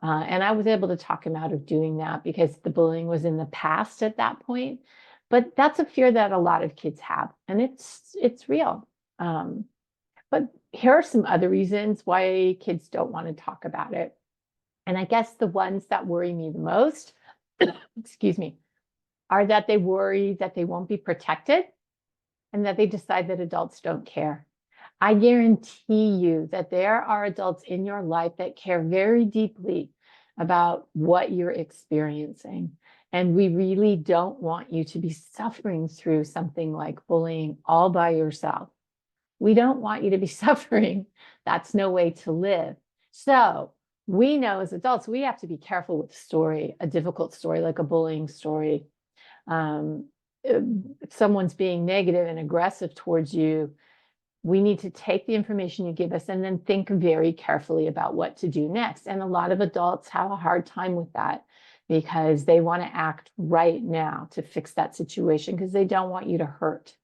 [SPEAKER 2] And I was able to talk him out of doing that because the bullying was in the past at that point. But that's a fear that a lot of kids have, and it's real. But here are some other reasons why kids don't want to talk about it. And I guess the ones that worry me the most, excuse me, are that they worry that they won't be protected and that they decide that adults don't care. I guarantee you that there are adults in your life that care very deeply about what you're experiencing. And we really don't want you to be suffering through something like bullying all by yourself. We don't want you to be suffering. That's no way to live. So we know as adults, we have to be careful with a story, a difficult story like a bullying story. If someone's being negative and aggressive towards you, we need to take the information you give us and then think very carefully about what to do next. And a lot of adults have a hard time with that because they want to act right now to fix that situation because they don't want you to hurt.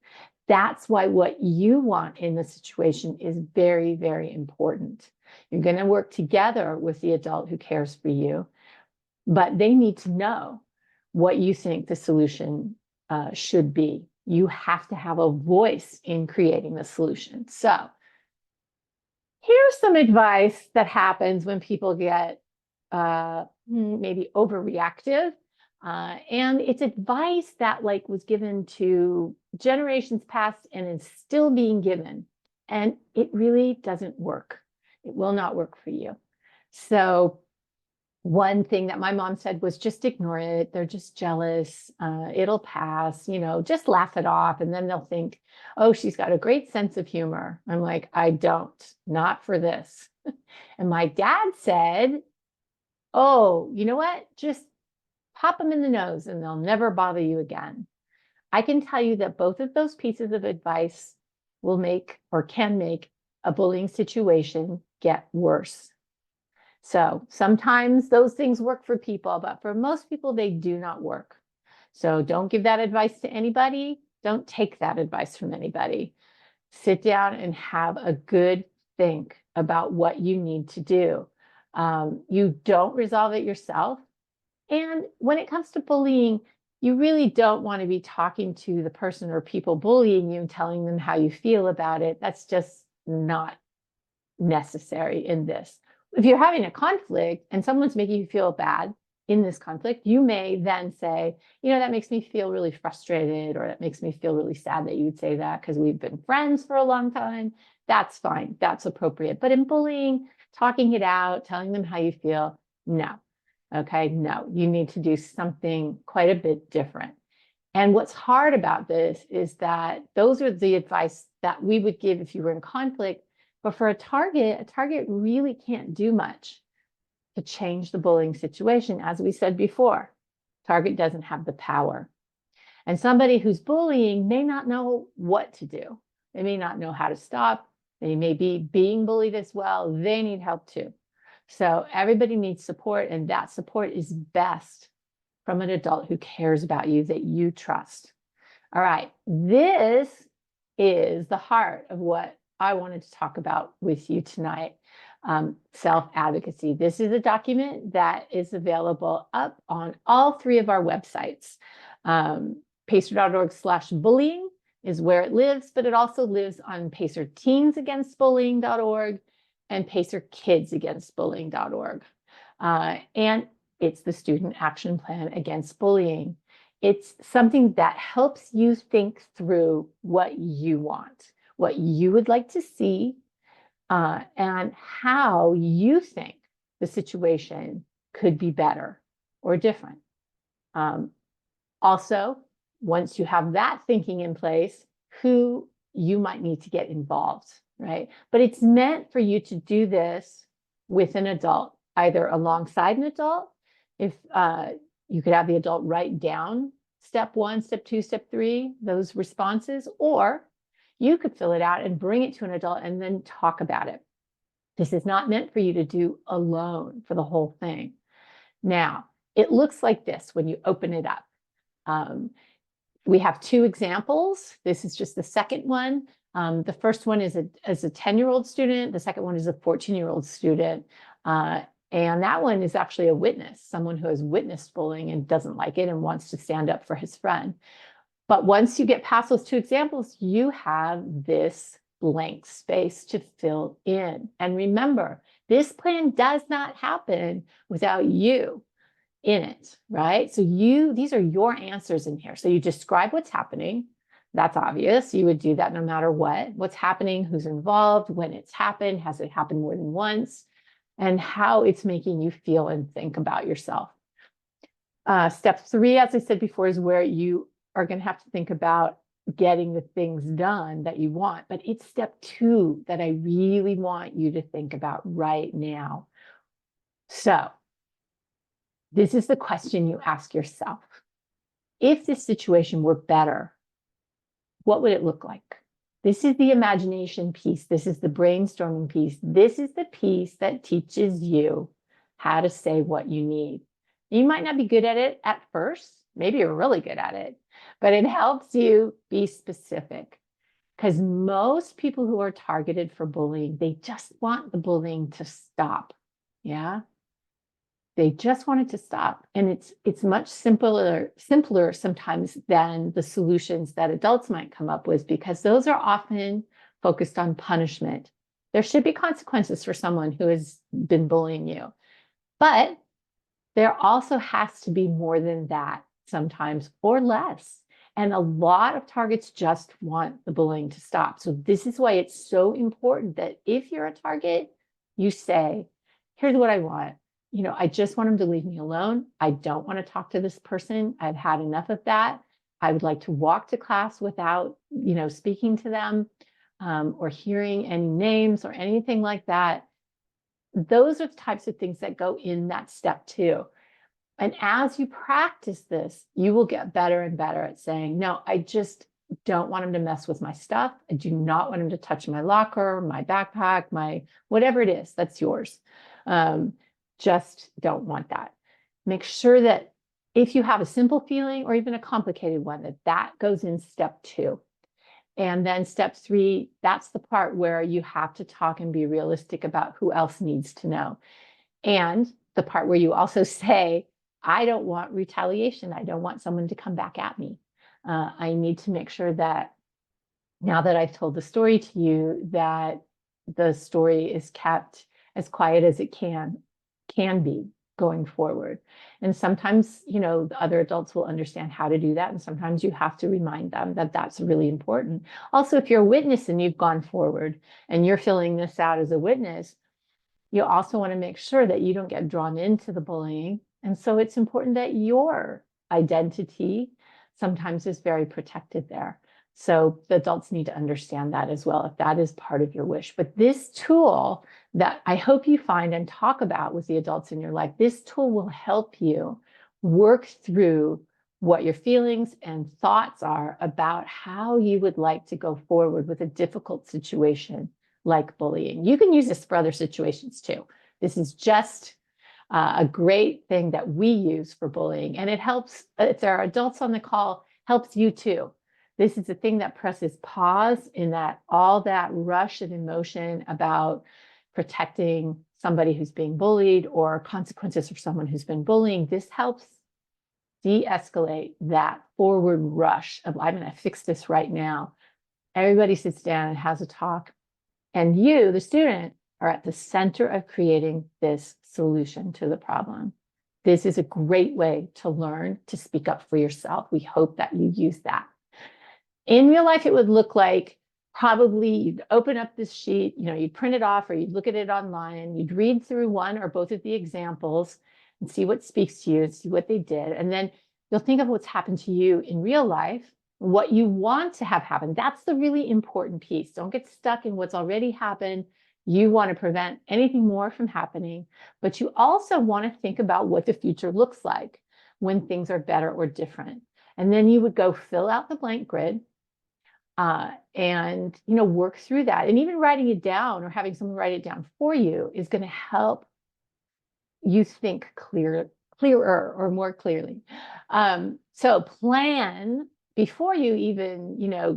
[SPEAKER 2] That's why what you want in the situation is very, very important. You're going to work together with the adult who cares for you, but they need to know what you think the solution should be. You have to have a voice in creating the solution. So here's some advice that happens when people get maybe overreactive. And it's advice that was given to generations past and is still being given. And it really doesn't work. It will not work for you. So one thing that my mom said was just ignore it. They're just jealous. It'll pass, just laugh it off. And then they'll think, oh, she's got a great sense of humor. I'm like, I don't, not for this. And my dad said, oh, you know what? Just pop them in the nose and they'll never bother you again. I can tell you that both of those pieces of advice will make or can make a bullying situation get worse. So sometimes those things work for people, but for most people, they do not work. So don't give that advice to anybody. Don't take that advice from anybody. Sit down and have a good think about what you need to do. You don't resolve it yourself. And when it comes to bullying, you really don't want to be talking to the person or people bullying you and telling them how you feel about it. That's just not necessary in this. If you're having a conflict and someone's making you feel bad in this conflict, you may then say, that makes me feel really frustrated, or that makes me feel really sad that you would say that because we've been friends for a long time. That's fine. That's appropriate. But in bullying, talking it out, telling them how you feel, no. Okay, no, you need to do something quite a bit different. And what's hard about this is that those are the advice that we would give if you were in conflict. But for a target really can't do much to change the bullying situation. As we said before, target doesn't have the power. And somebody who's bullying may not know what to do. They may not know how to stop. They may be being bullied as well. They need help too. So everybody needs support, and that support is best from an adult who cares about you, that you trust. All right, this is the heart of what I wanted to talk about with you tonight, self-advocacy. This is a document that is available up on all three of our websites. Pacer.org/bullying is where it lives, but it also lives on Pacer teensagainstbullying.org and Pacer kidsagainstbullying.org. And it's the Student Action Plan Against Bullying. It's something that helps you think through what you want, what you would like to see, and how you think the situation could be better or different. Also, once you have that thinking in place, who you might need to get involved, right? But it's meant for you to do this with an adult, either alongside an adult, if you could have the adult write down step 1, step 2, step 3, those responses, or you could fill it out and bring it to an adult and then talk about it. This is not meant for you to do alone for the whole thing. Now, it looks like this when you open it up. We have 2 examples. This is just the second one. The first one is a 10-year-old student. The second one is a 14-year-old student. And that one is actually a witness, someone who has witnessed bullying and doesn't like it and wants to stand up for his friend. But once you get past those 2 examples, you have this blank space to fill in. And remember, this plan does not happen without you in it, right? So these are your answers in here. So you describe what's happening. That's obvious. You would do that no matter what. What's happening, who's involved, when it's happened, has it happened more than once, and how it's making you feel and think about yourself. Step 3, as I said before, is where you are going to have to think about getting the things done that you want. But it's step 2 that I really want you to think about right now. So this is the question you ask yourself. If this situation were better, what would it look like? This is the imagination piece. This is the brainstorming piece. This is the piece that teaches you how to say what you need. You might not be good at it at first. Maybe you're really good at it, but it helps you be specific. because most people who are targeted for bullying, they just want the bullying to stop. Yeah. They just want it to stop. And it's much simpler sometimes than the solutions that adults might come up with, because those are often focused on punishment. There should be consequences for someone who has been bullying you. But there also has to be more than that sometimes, or less. And a lot of targets just want the bullying to stop. So this is why it's so important that if you're a target, you say, here's what I want. I just want them to leave me alone. I don't want to talk to this person. I've had enough of that. I would like to walk to class without, speaking to them, or hearing any names or anything like that. Those are the types of things that go in that step 2. And as you practice this, you will get better and better at saying, no, I just don't want him to mess with my stuff. I do not want him to touch my locker, my backpack, my whatever it is, that's yours. Just don't want that. Make sure that if you have a simple feeling or even a complicated one, that goes in step 2. And then step 3, that's the part where you have to talk and be realistic about who else needs to know. And the part where you also say, I don't want retaliation. I don't want someone to come back at me. I need to make sure that now that I've told the story to you, that the story is kept as quiet as it can be going forward. And sometimes, the other adults will understand how to do that. And sometimes you have to remind them that that's really important. Also, if you're a witness and you've gone forward and you're filling this out as a witness, you also want to make sure that you don't get drawn into the bullying. And so it's important that your identity sometimes is very protected there. So the adults need to understand that as well, if that is part of your wish. But this tool that I hope you find and talk about with the adults in your life, this tool will help you work through what your feelings and thoughts are about how you would like to go forward with a difficult situation like bullying. You can use this for other situations too. This is just a great thing that we use for bullying. And it helps, if there are adults on the call, helps you too. This is a thing that presses pause in all that rush of emotion about protecting somebody who's being bullied or consequences for someone who's been bullying. This helps de-escalate that forward rush of, I'm going to fix this right now. Everybody sits down and has a talk. And you, the student, are at the center of creating this solution to the problem. This is a great way to learn to speak up for yourself. We hope that you use that. In real life, it would look like probably you'd open up this sheet, you'd print it off or you'd look at it online, you'd read through one or both of the examples and see what speaks to you and see what they did. And then you'll think of what's happened to you in real life, what you want to have happen. That's the really important piece. Don't get stuck in what's already happened. You want to prevent anything more from happening, but you also want to think about what the future looks like when things are better or different. And then you would go fill out the blank grid and, work through that. And even writing it down or having someone write it down for you is going to help you think clearer or more clearly. So plan before you even,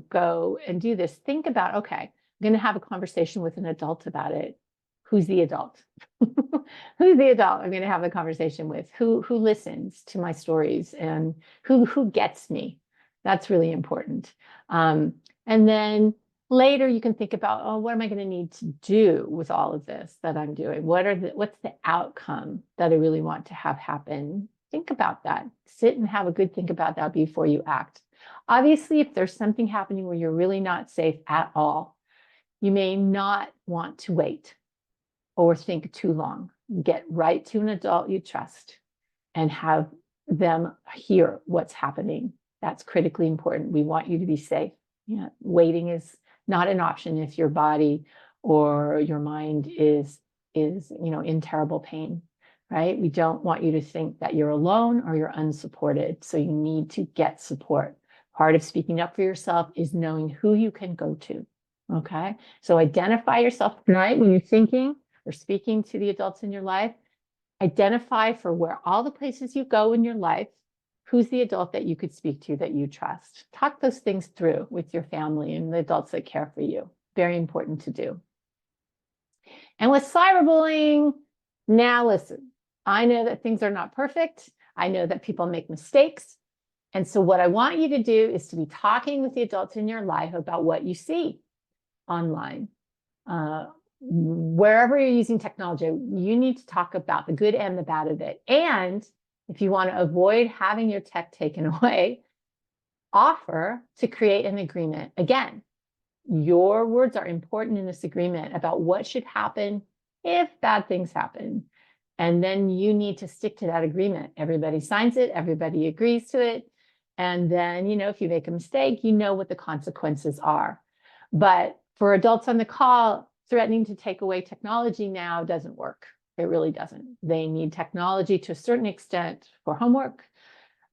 [SPEAKER 2] go and do this. Think about, okay, I'm going to have a conversation with an adult about it. Who's the adult? Who's the adult I'm going to have a conversation with? Who listens to my stories and who gets me? That's really important. And then later you can think about, oh, what am I going to need to do with all of this that I'm doing? What's the outcome that I really want to have happen? Think about that. Sit and have a good think about that before you act. Obviously, if there's something happening where you're really not safe at all, you may not want to wait or think too long. Get right to an adult you trust and have them hear what's happening. That's critically important. We want you to be safe. Waiting is not an option if your body or your mind is in terrible pain, right? We don't want you to think that you're alone or you're unsupported. So you need to get support. Part of speaking up for yourself is knowing who you can go to. Okay. So identify yourself tonight when you're thinking or speaking to the adults in your life. Identify for where all the places you go in your life Who's the adult that you could speak to that you trust? Talk those things through with your family and the adults that care for you. Very important to do. And with cyberbullying, now listen, I know that things are not perfect. I know that people make mistakes. And so what I want you to do is to be talking with the adults in your life about what you see online. Wherever you're using technology, you need to talk about the good and the bad of it. And if you want to avoid having your tech taken away, offer to create an agreement. Again, your words are important in this agreement about what should happen if bad things happen. And then you need to stick to that agreement. Everybody signs it, everybody agrees to it. And then, if you make a mistake, you know what the consequences are. But for adults on the call, threatening to take away technology now doesn't work. It really doesn't. They need technology to a certain extent for homework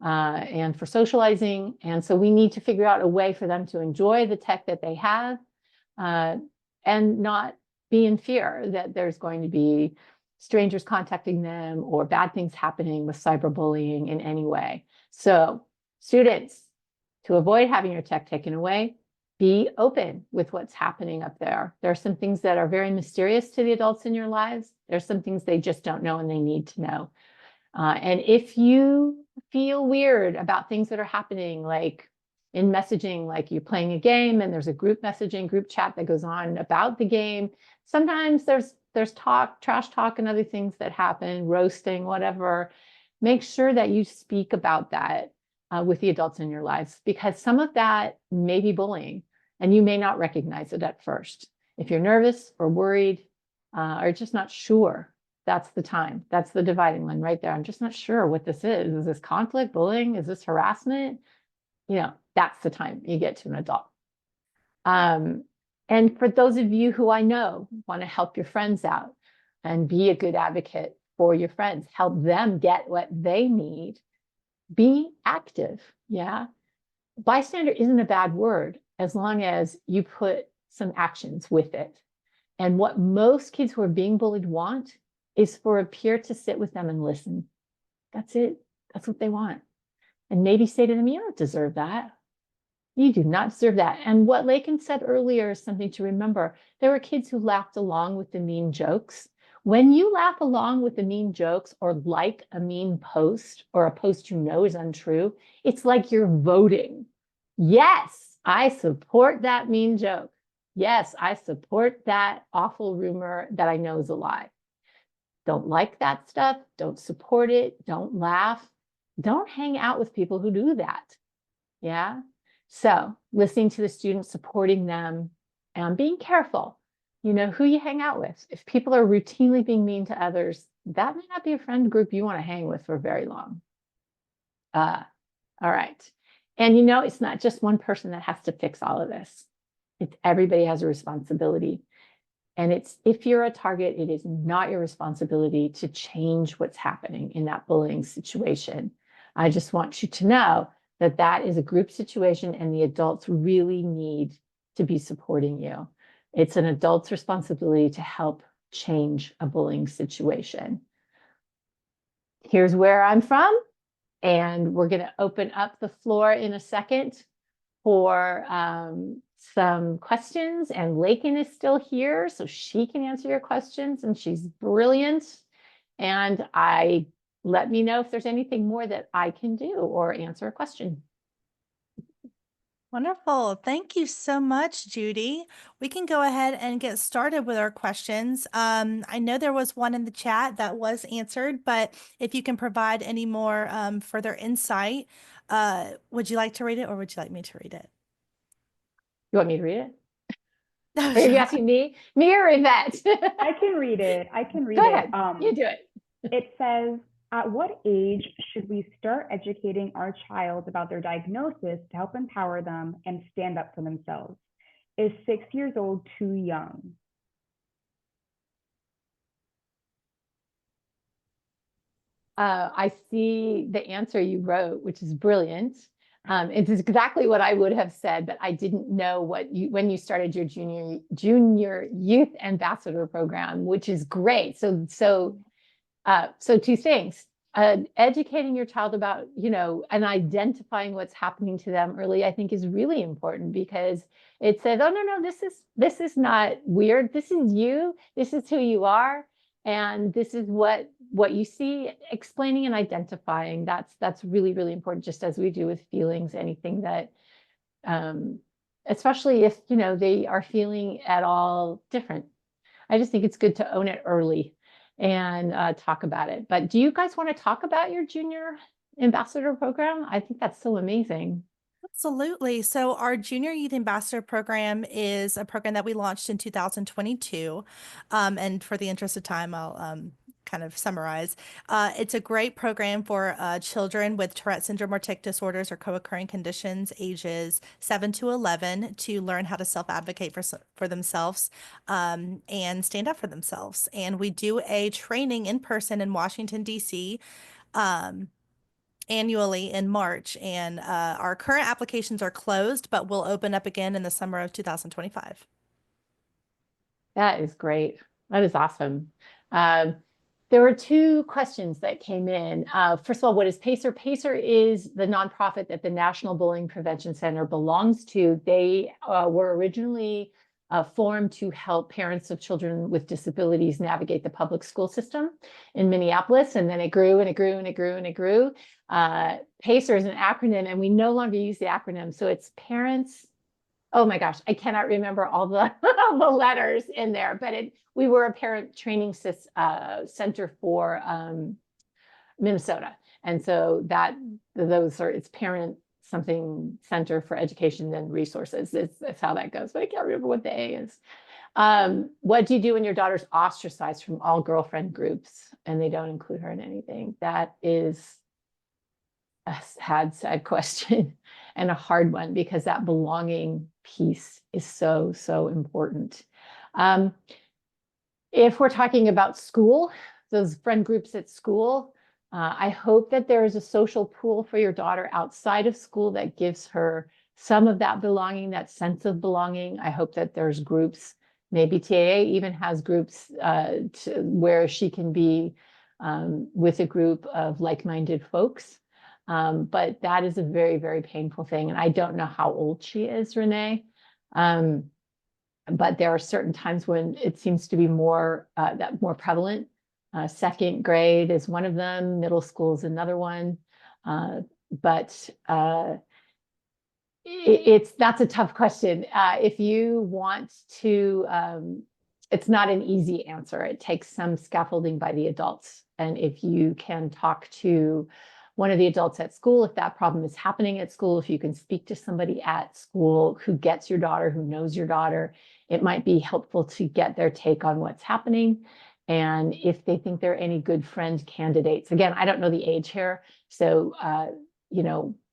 [SPEAKER 2] and for socializing. And so we need to figure out a way for them to enjoy the tech that they have and not be in fear that there's going to be strangers contacting them or bad things happening with cyberbullying in any way. So students, to avoid having your tech taken away, be open with what's happening up there. There are some things that are very mysterious to the adults in your lives. There's some things they just don't know and they need to know. And if you feel weird about things that are happening, like in messaging, like you're playing a game and there's a group messaging, group chat that goes on about the game, sometimes there's talk, trash talk and other things that happen, roasting, whatever. Make sure that you speak about that with the adults in your lives, because some of that may be bullying and you may not recognize it at first. If you're nervous or worried or just not sure, that's the time. That's the dividing line right there. I'm just not sure what this is. Is this conflict, bullying? Is this harassment? That's the time you get to an adult. And for those of you who I know want to help your friends out and be a good advocate for your friends, help them get what they need, be active. Yeah. Bystander isn't a bad word as long as you put some actions with it. And what most kids who are being bullied want is for a peer to sit with them and listen. That's it. That's what they want. And maybe say to them, you don't deserve that. You do not deserve that. And what Lakin said earlier is something to remember. There were kids who laughed along with the mean jokes. When you laugh along with the mean jokes or like a mean post or a post you know is untrue, it's like you're voting. Yes, I support that mean joke. Yes, I support that awful rumor that I know is a lie. Don't like that stuff. Don't support it. Don't laugh. Don't hang out with people who do that. Yeah. So listening to the students, supporting them, and being careful, who you hang out with. If people are routinely being mean to others, that may not be a friend group you want to hang with for very long. All right. And it's not just one person that has to fix all of this. Everybody has a responsibility. And if you're a target, it is not your responsibility to change what's happening in that bullying situation. I just want you to know that that is a group situation and the adults really need to be supporting you. It's an adult's responsibility to help change a bullying situation. Here's where I'm from, and we're going to open up the floor in a second for some questions, and Lakin is still here, so she can answer your questions, and she's brilliant. And let me know if there's anything more that I can do or answer a question.
[SPEAKER 1] Wonderful. Thank you so much, Judy. We can go ahead and get started with our questions. I know there was one in the chat that was answered, but if you can provide any more further insight, would you like to read it or would you like me to read it?
[SPEAKER 2] You want me to read it?
[SPEAKER 1] No,
[SPEAKER 2] Are you asking me or Yvette?
[SPEAKER 5] I can read it.
[SPEAKER 2] Go ahead. You do it.
[SPEAKER 5] It says, at what age should we start educating our child about their diagnosis to help empower them and stand up for themselves? Is 6 years old too young?
[SPEAKER 2] I see the answer you wrote, which is brilliant. It's exactly what I would have said, but I didn't know when you started your junior youth ambassador program, which is great. So two things. educating your child about, and identifying what's happening to them early, I think is really important, because it says, oh, no, this is not weird. This is you. This is who you are. And this is what you see. Explaining and identifying, that's really, really important, just as we do with feelings, anything that, especially if, they are feeling at all different. I just think it's good to own it early and talk about it. But do you guys want to talk about your junior ambassador program? I think that's so amazing.
[SPEAKER 1] Absolutely. So our Junior Youth Ambassador Program is a program that we launched in 2022. And for the interest of time, I'll kind of summarize. It's a great program for children with Tourette syndrome or tic disorders or co-occurring conditions, ages 7 to 11, to learn how to self-advocate for themselves and stand up for themselves. And we do a training in person in Washington, D.C. Annually in March, and our current applications are closed, but we'll open up again in the summer of 2025.
[SPEAKER 2] That is great. That is awesome. There were two questions that came in. First of all, what is PACER? PACER is the nonprofit that the National Bullying Prevention Center belongs to. They were originally formed to help parents of children with disabilities navigate the public school system in Minneapolis. And then it grew and it grew and it grew and it grew. PACER is an acronym, and we no longer use the acronym. So it's parents. Oh my gosh, I cannot remember all the, the letters in there, but we were a parent training center for Minnesota. And so it's parent something center for education and resources. It's how that goes, but I can't remember what the A is. What do you do when your daughter's ostracized from all girlfriend groups and they don't include her in anything? That is a sad question and a hard one, because that belonging piece is so, so important. If we're talking about school, those friend groups at school, I hope that there is a social pool for your daughter outside of school that gives her some of that belonging, that sense of belonging. I hope that there's groups, maybe TAA even has groups where she can be with a group of like-minded folks. But that is a very, very painful thing. And I don't know how old she is, Renee. But there are certain times when it seems to be more prevalent. Second grade is one of them. Middle school is another one. But that's a tough question. If you want to, it's not an easy answer. It takes some scaffolding by the adults. And if you can talk to one of the adults at school, if that problem is happening at school, if you can speak to somebody at school who gets your daughter, who knows your daughter, it might be helpful to get their take on what's happening. And if they think there are any good friend candidates, again, I don't know the age here. So,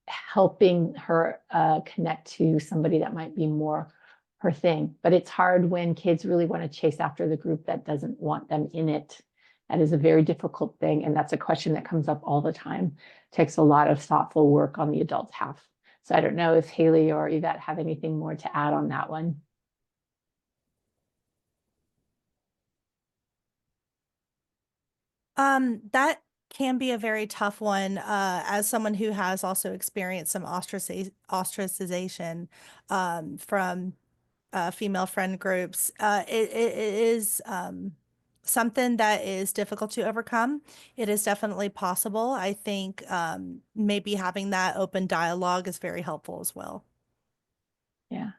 [SPEAKER 2] helping her connect to somebody that might be more her thing. But it's hard when kids really want to chase after the group that doesn't want them in it. That is a very difficult thing. And that's a question that comes up all the time. It takes a lot of thoughtful work on the adult's half. So I don't know if Haley or Yvette have anything more to add on that one.
[SPEAKER 1] That can be a very tough one. As someone who has also experienced some ostracization from female friend groups, it is something that is difficult to overcome. It is definitely possible. I think maybe having that open dialogue is very helpful as well.
[SPEAKER 2] Yeah.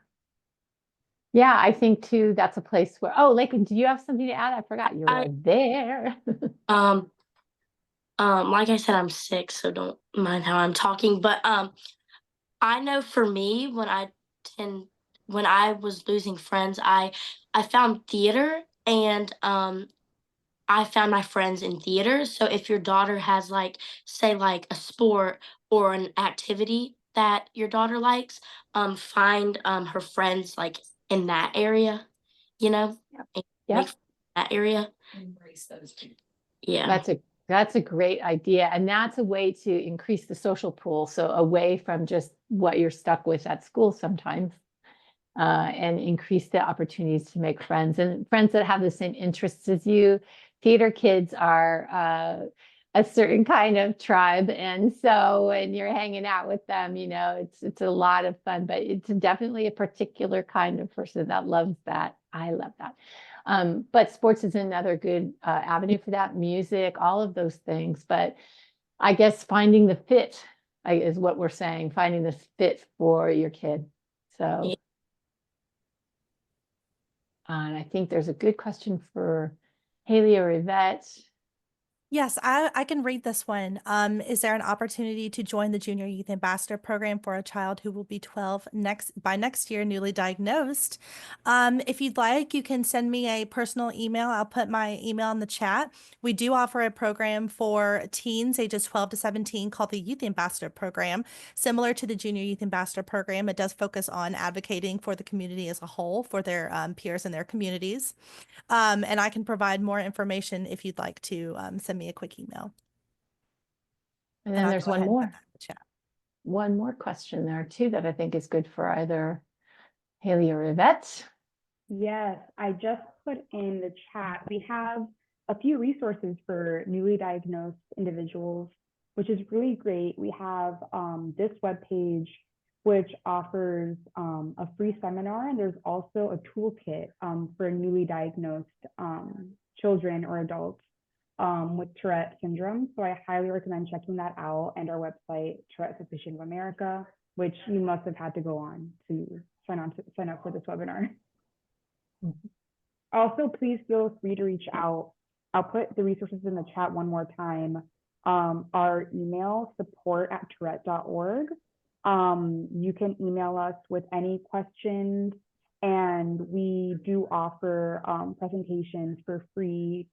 [SPEAKER 2] Yeah, I think too, that's a place where, oh, Lakeland, do you have something to add? I forgot you were there.
[SPEAKER 6] Like I said, I'm sick, so don't mind how I'm talking. But I know for me, when I was losing friends, I found theater, and I found my friends in theater. So if your daughter has, like, say, like a sport or an activity that your daughter likes, find her friends like in that area, and
[SPEAKER 2] Yep.
[SPEAKER 6] make that area.
[SPEAKER 4] Embrace those people.
[SPEAKER 6] Yeah.
[SPEAKER 2] That's a great idea. And that's a way to increase the social pool. So away from just what you're stuck with at school sometimes, and increase the opportunities to make friends and friends that have the same interests as you. Theater kids are a certain kind of tribe. And so when you're hanging out with them, it's a lot of fun, but it's definitely a particular kind of person that loves that. I love that. But sports is another good avenue for that, music, all of those things. But I guess finding the fit is what we're saying, finding this fit for your kid. So, and I think there's a good question for Haley or Yvette.
[SPEAKER 1] Yes, I can read this one. Is there an opportunity to join the Junior Youth Ambassador Program for a child who will be 12 by next year, newly diagnosed? If you'd like, you can send me a personal email. I'll put my email in the chat. We do offer a program for teens ages 12 to 17 called the Youth Ambassador Program. Similar to the Junior Youth Ambassador Program, it does focus on advocating for the community as a whole, for their peers in their communities. And I can provide more information if you'd like to send me a quick email.
[SPEAKER 2] And then
[SPEAKER 1] I'll
[SPEAKER 2] there's
[SPEAKER 1] go
[SPEAKER 2] one
[SPEAKER 1] ahead and put
[SPEAKER 2] more.
[SPEAKER 1] that in the chat.
[SPEAKER 2] One more question there too that I think is good for either Haley or Yvette.
[SPEAKER 5] Yes, I just put in the chat. We have a few resources for newly diagnosed individuals, which is really great. We have this webpage, which offers a free seminar, and there's also a toolkit for newly diagnosed children or adults with Tourette syndrome. So I highly recommend checking that out, and our website, Tourette Association of America, which you must have had to go on to sign up for this webinar. Also, please feel free to reach out. I'll put the resources in the chat one more time. Our email, support@tourette.org. You can email us with any questions, and we do offer presentations for free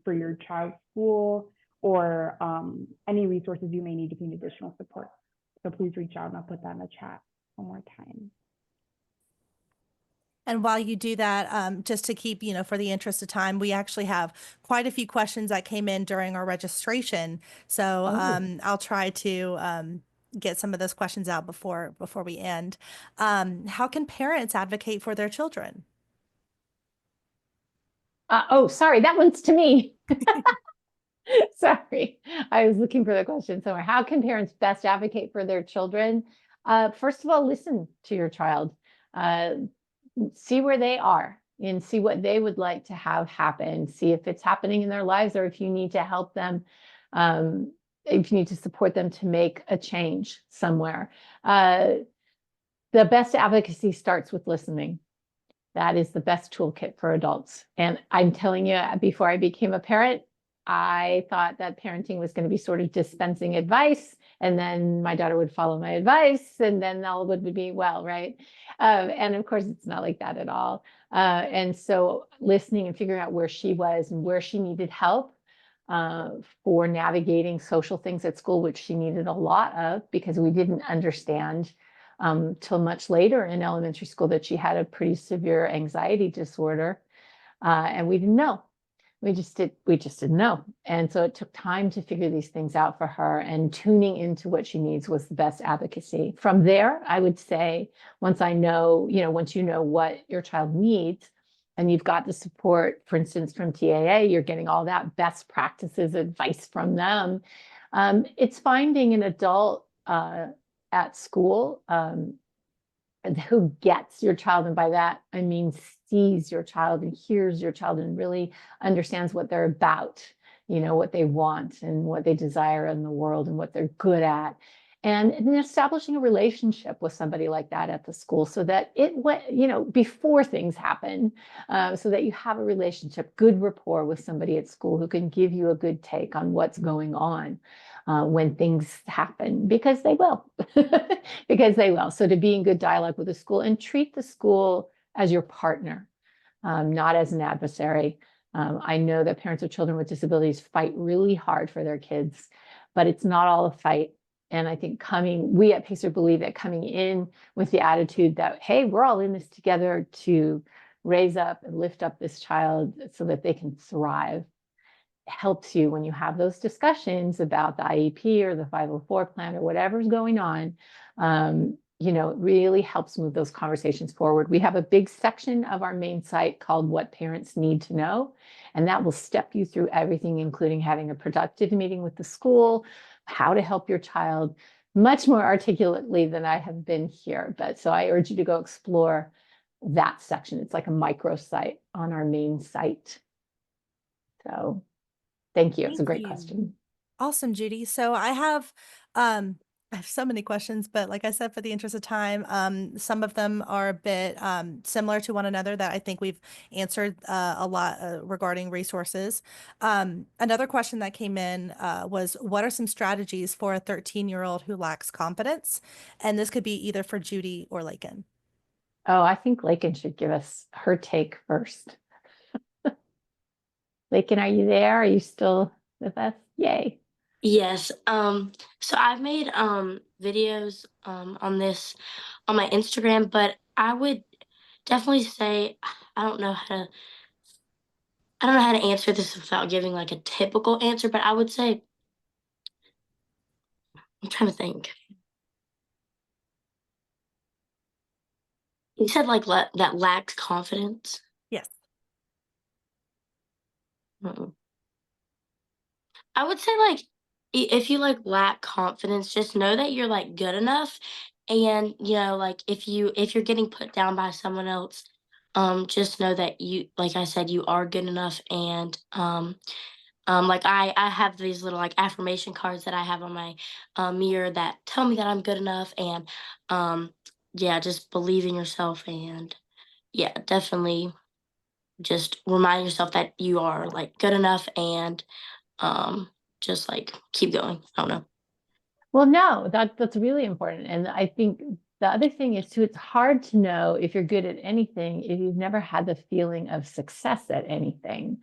[SPEAKER 5] for your child's school, or any resources you may need if you need additional support. So please reach out, and I'll put that in the chat one more time.
[SPEAKER 1] And while you do that, just to keep, for the interest of time, we actually have quite a few questions that came in during our registration. So I'll try to get some of those questions out before we end. How can parents advocate for their children?
[SPEAKER 2] Oh, sorry, that one's to me. Sorry, I was looking for the question somewhere. How can parents best advocate for their children? First of all, listen to your child. See where they are and see what they would like to have happen. See if it's happening in their lives, or if you need to help them, if you need to support them to make a change somewhere. The best advocacy starts with listening. That is the best toolkit for adults. And I'm telling you, before I became a parent, I thought that parenting was going to be sort of dispensing advice, and then my daughter would follow my advice, and then all would be well, right? And of course, it's not like that at all. And so listening and figuring out where she was and where she needed help for navigating social things at school, which she needed a lot of, because we didn't understand till much later in elementary school that she had a pretty severe anxiety disorder, and we didn't know. We just didn't know. And so it took time to figure these things out for her, and tuning into what she needs was the best advocacy. From there, I would say, once you know what your child needs, and you've got the support, for instance, from TAA, you're getting all that best practices advice from them. It's finding an adult at school who gets your child, and by that I mean sees your child and hears your child and really understands what they're about, what they want and what they desire in the world and what they're good at. And then establishing a relationship with somebody like that at the school, so that before things happen, so that you have a relationship, good rapport with somebody at school who can give you a good take on what's going on when things happen, because they will, because they will. So to be in good dialogue with the school, and treat the school as your partner, not as an adversary. I know that parents of children with disabilities fight really hard for their kids, but it's not all a fight. And I think we at PACER believe that coming in with the attitude that, hey, we're all in this together to raise up and lift up this child so that they can thrive, helps you when you have those discussions about the IEP or the 504 plan or whatever's going on. you know, it really helps move those conversations forward. We have a big section of our main site called What Parents Need to Know, and that will step you through everything, including having a productive meeting with the school, how to help your child, much more articulately than I have been here. But so I urge you to go explore that section. It's like a micro site on our main site. So thank you. It's a
[SPEAKER 1] Thank
[SPEAKER 2] great
[SPEAKER 1] you.
[SPEAKER 2] question.
[SPEAKER 1] Awesome, Judy. So I have so many questions, but like I said, for the interest of time, some of them are a bit similar to one another that I think we've answered a lot regarding resources. Another question that came in was, what are some strategies for a 13-year-old who lacks confidence? And this could be either for Judy or Lakin.
[SPEAKER 2] Oh, I think Lakin should give us her take first. Lakin, are you there? Are you still with us? Yay.
[SPEAKER 6] Yes. So I've made videos on this on my Instagram, but I would definitely say I don't know how to answer this without giving like a typical answer, but I would say I'm trying to think. You said like that lacks confidence.
[SPEAKER 1] Yes.
[SPEAKER 6] Mm. I would say like if you like lack confidence, just know that you're like good enough, and you know like if you're getting put down by someone else, just know that you, like I said, you are good enough. And like I have these little like affirmation cards that I have on my mirror that tell me that I'm good enough. And um yeah, just believe in yourself. And yeah, definitely just remind yourself that you are like good enough. And um just like keep going. I don't know.
[SPEAKER 2] Well, no, that's really important. And I think the other thing is too, it's hard to know if you're good at anything if you've never had the feeling of success at anything.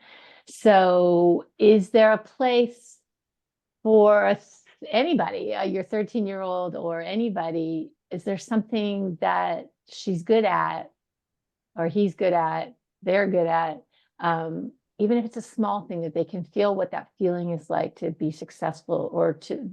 [SPEAKER 2] So is there a place for anybody, your 13-year-old or anybody? Is there something that she's good at or he's good at, they're good at, even if it's a small thing, that they can feel what that feeling is like to be successful, or to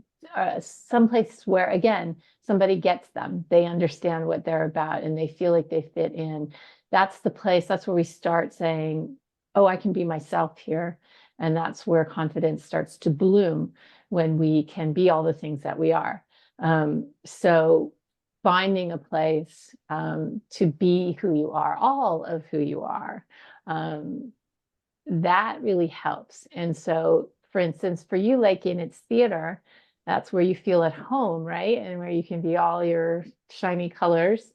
[SPEAKER 2] some place where, again, somebody gets them, they understand what they're about and they feel like they fit in. That's the place, that's where we start saying, oh, I can be myself here. And that's where confidence starts to bloom, when we can be all the things that we are. So finding a place to be who you are, all of who you are, that really helps. And so, for instance, for you, like it's theater, that's where you feel at home, right? And where you can be all your shiny colors,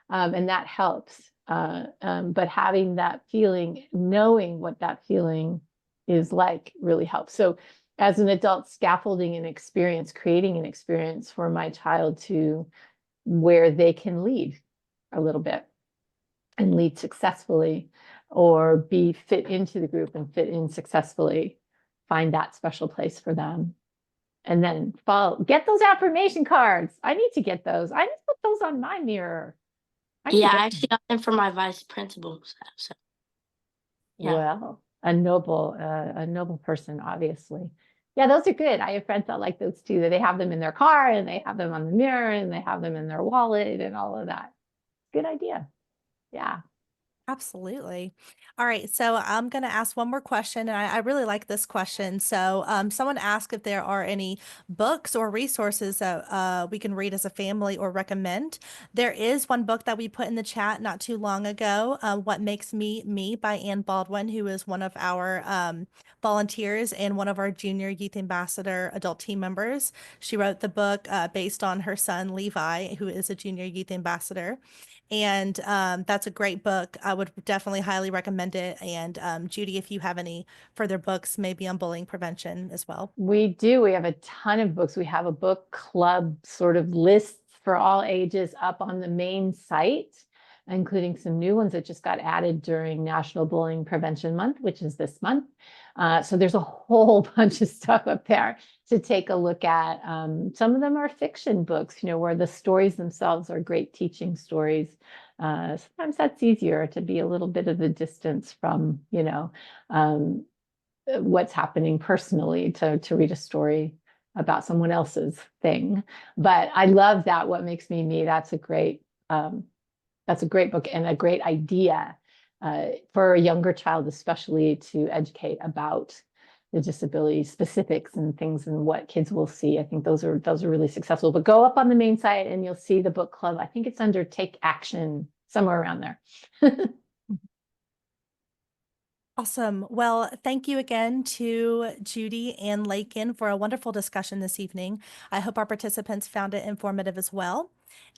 [SPEAKER 2] and that helps. But having that feeling, knowing what that feeling is like, really helps. So as an adult, scaffolding an experience, creating an experience for my child to where they can lead a little bit and lead successfully, or be fit into the group and fit in successfully, find that special place for them. And then get those affirmation cards. I need to get those. I need to put those on my mirror.
[SPEAKER 6] Yeah, I actually got them from my vice principal. So yeah.
[SPEAKER 2] Well, a noble person, obviously. Yeah, those are good. I have friends that like those too. That they have them in their car and they have them on the mirror and they have them in their wallet and all of that. Good idea. Yeah.
[SPEAKER 1] Absolutely. All right. So I'm going to ask one more question, and I really like this question. So someone asked if there are any books or resources that we can read as a family or recommend. There is one book that we put in the chat not too long ago, What Makes Me Me by Anne Baldwin, who is one of our volunteers and one of our junior youth ambassador adult team members. She wrote the book based on her son, Levi, who is a junior youth ambassador. And that's a great book. I would definitely highly recommend it. And Judy, if you have any further books, maybe on bullying prevention as well.
[SPEAKER 2] We do. We have a ton of books. We have a book club sort of lists for all ages up on the main site, including some new ones that just got added during National Bullying Prevention Month, which is this month. So there's a whole bunch of stuff up there to take a look at. Some of them are fiction books, where the stories themselves are great teaching stories. Sometimes that's easier to be a little bit of a distance from, what's happening personally, to read a story about someone else's thing. But I love that. What Makes Me Me. That's a great book and a great idea for a younger child, especially to educate about the disability specifics and things and what kids will see. I think those are really successful. But go up on the main site and you'll see the book club. I think it's under Take Action, somewhere around there.
[SPEAKER 1] Awesome. Well, thank you again to Judy and Lakin for a wonderful discussion this evening. I hope our participants found it informative as well.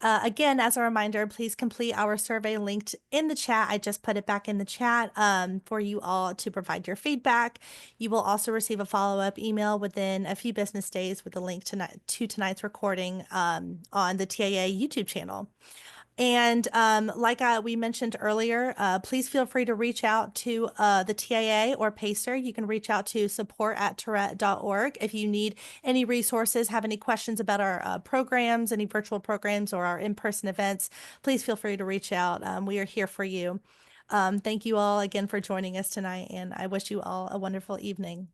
[SPEAKER 1] Again, as a reminder, please complete our survey linked in the chat. I just put it back in the chat for you all to provide your feedback. You will also receive a follow-up email within a few business days with a link to tonight's recording on the TAA YouTube channel. And like we mentioned earlier, please feel free to reach out to the TAA or PACER. You can reach out to support@tourette.org if you need any resources, have any questions about our programs, any virtual programs or our in-person events. Please feel free to reach out. We are here for you. Thank you all again for joining us tonight, and I wish you all a wonderful evening.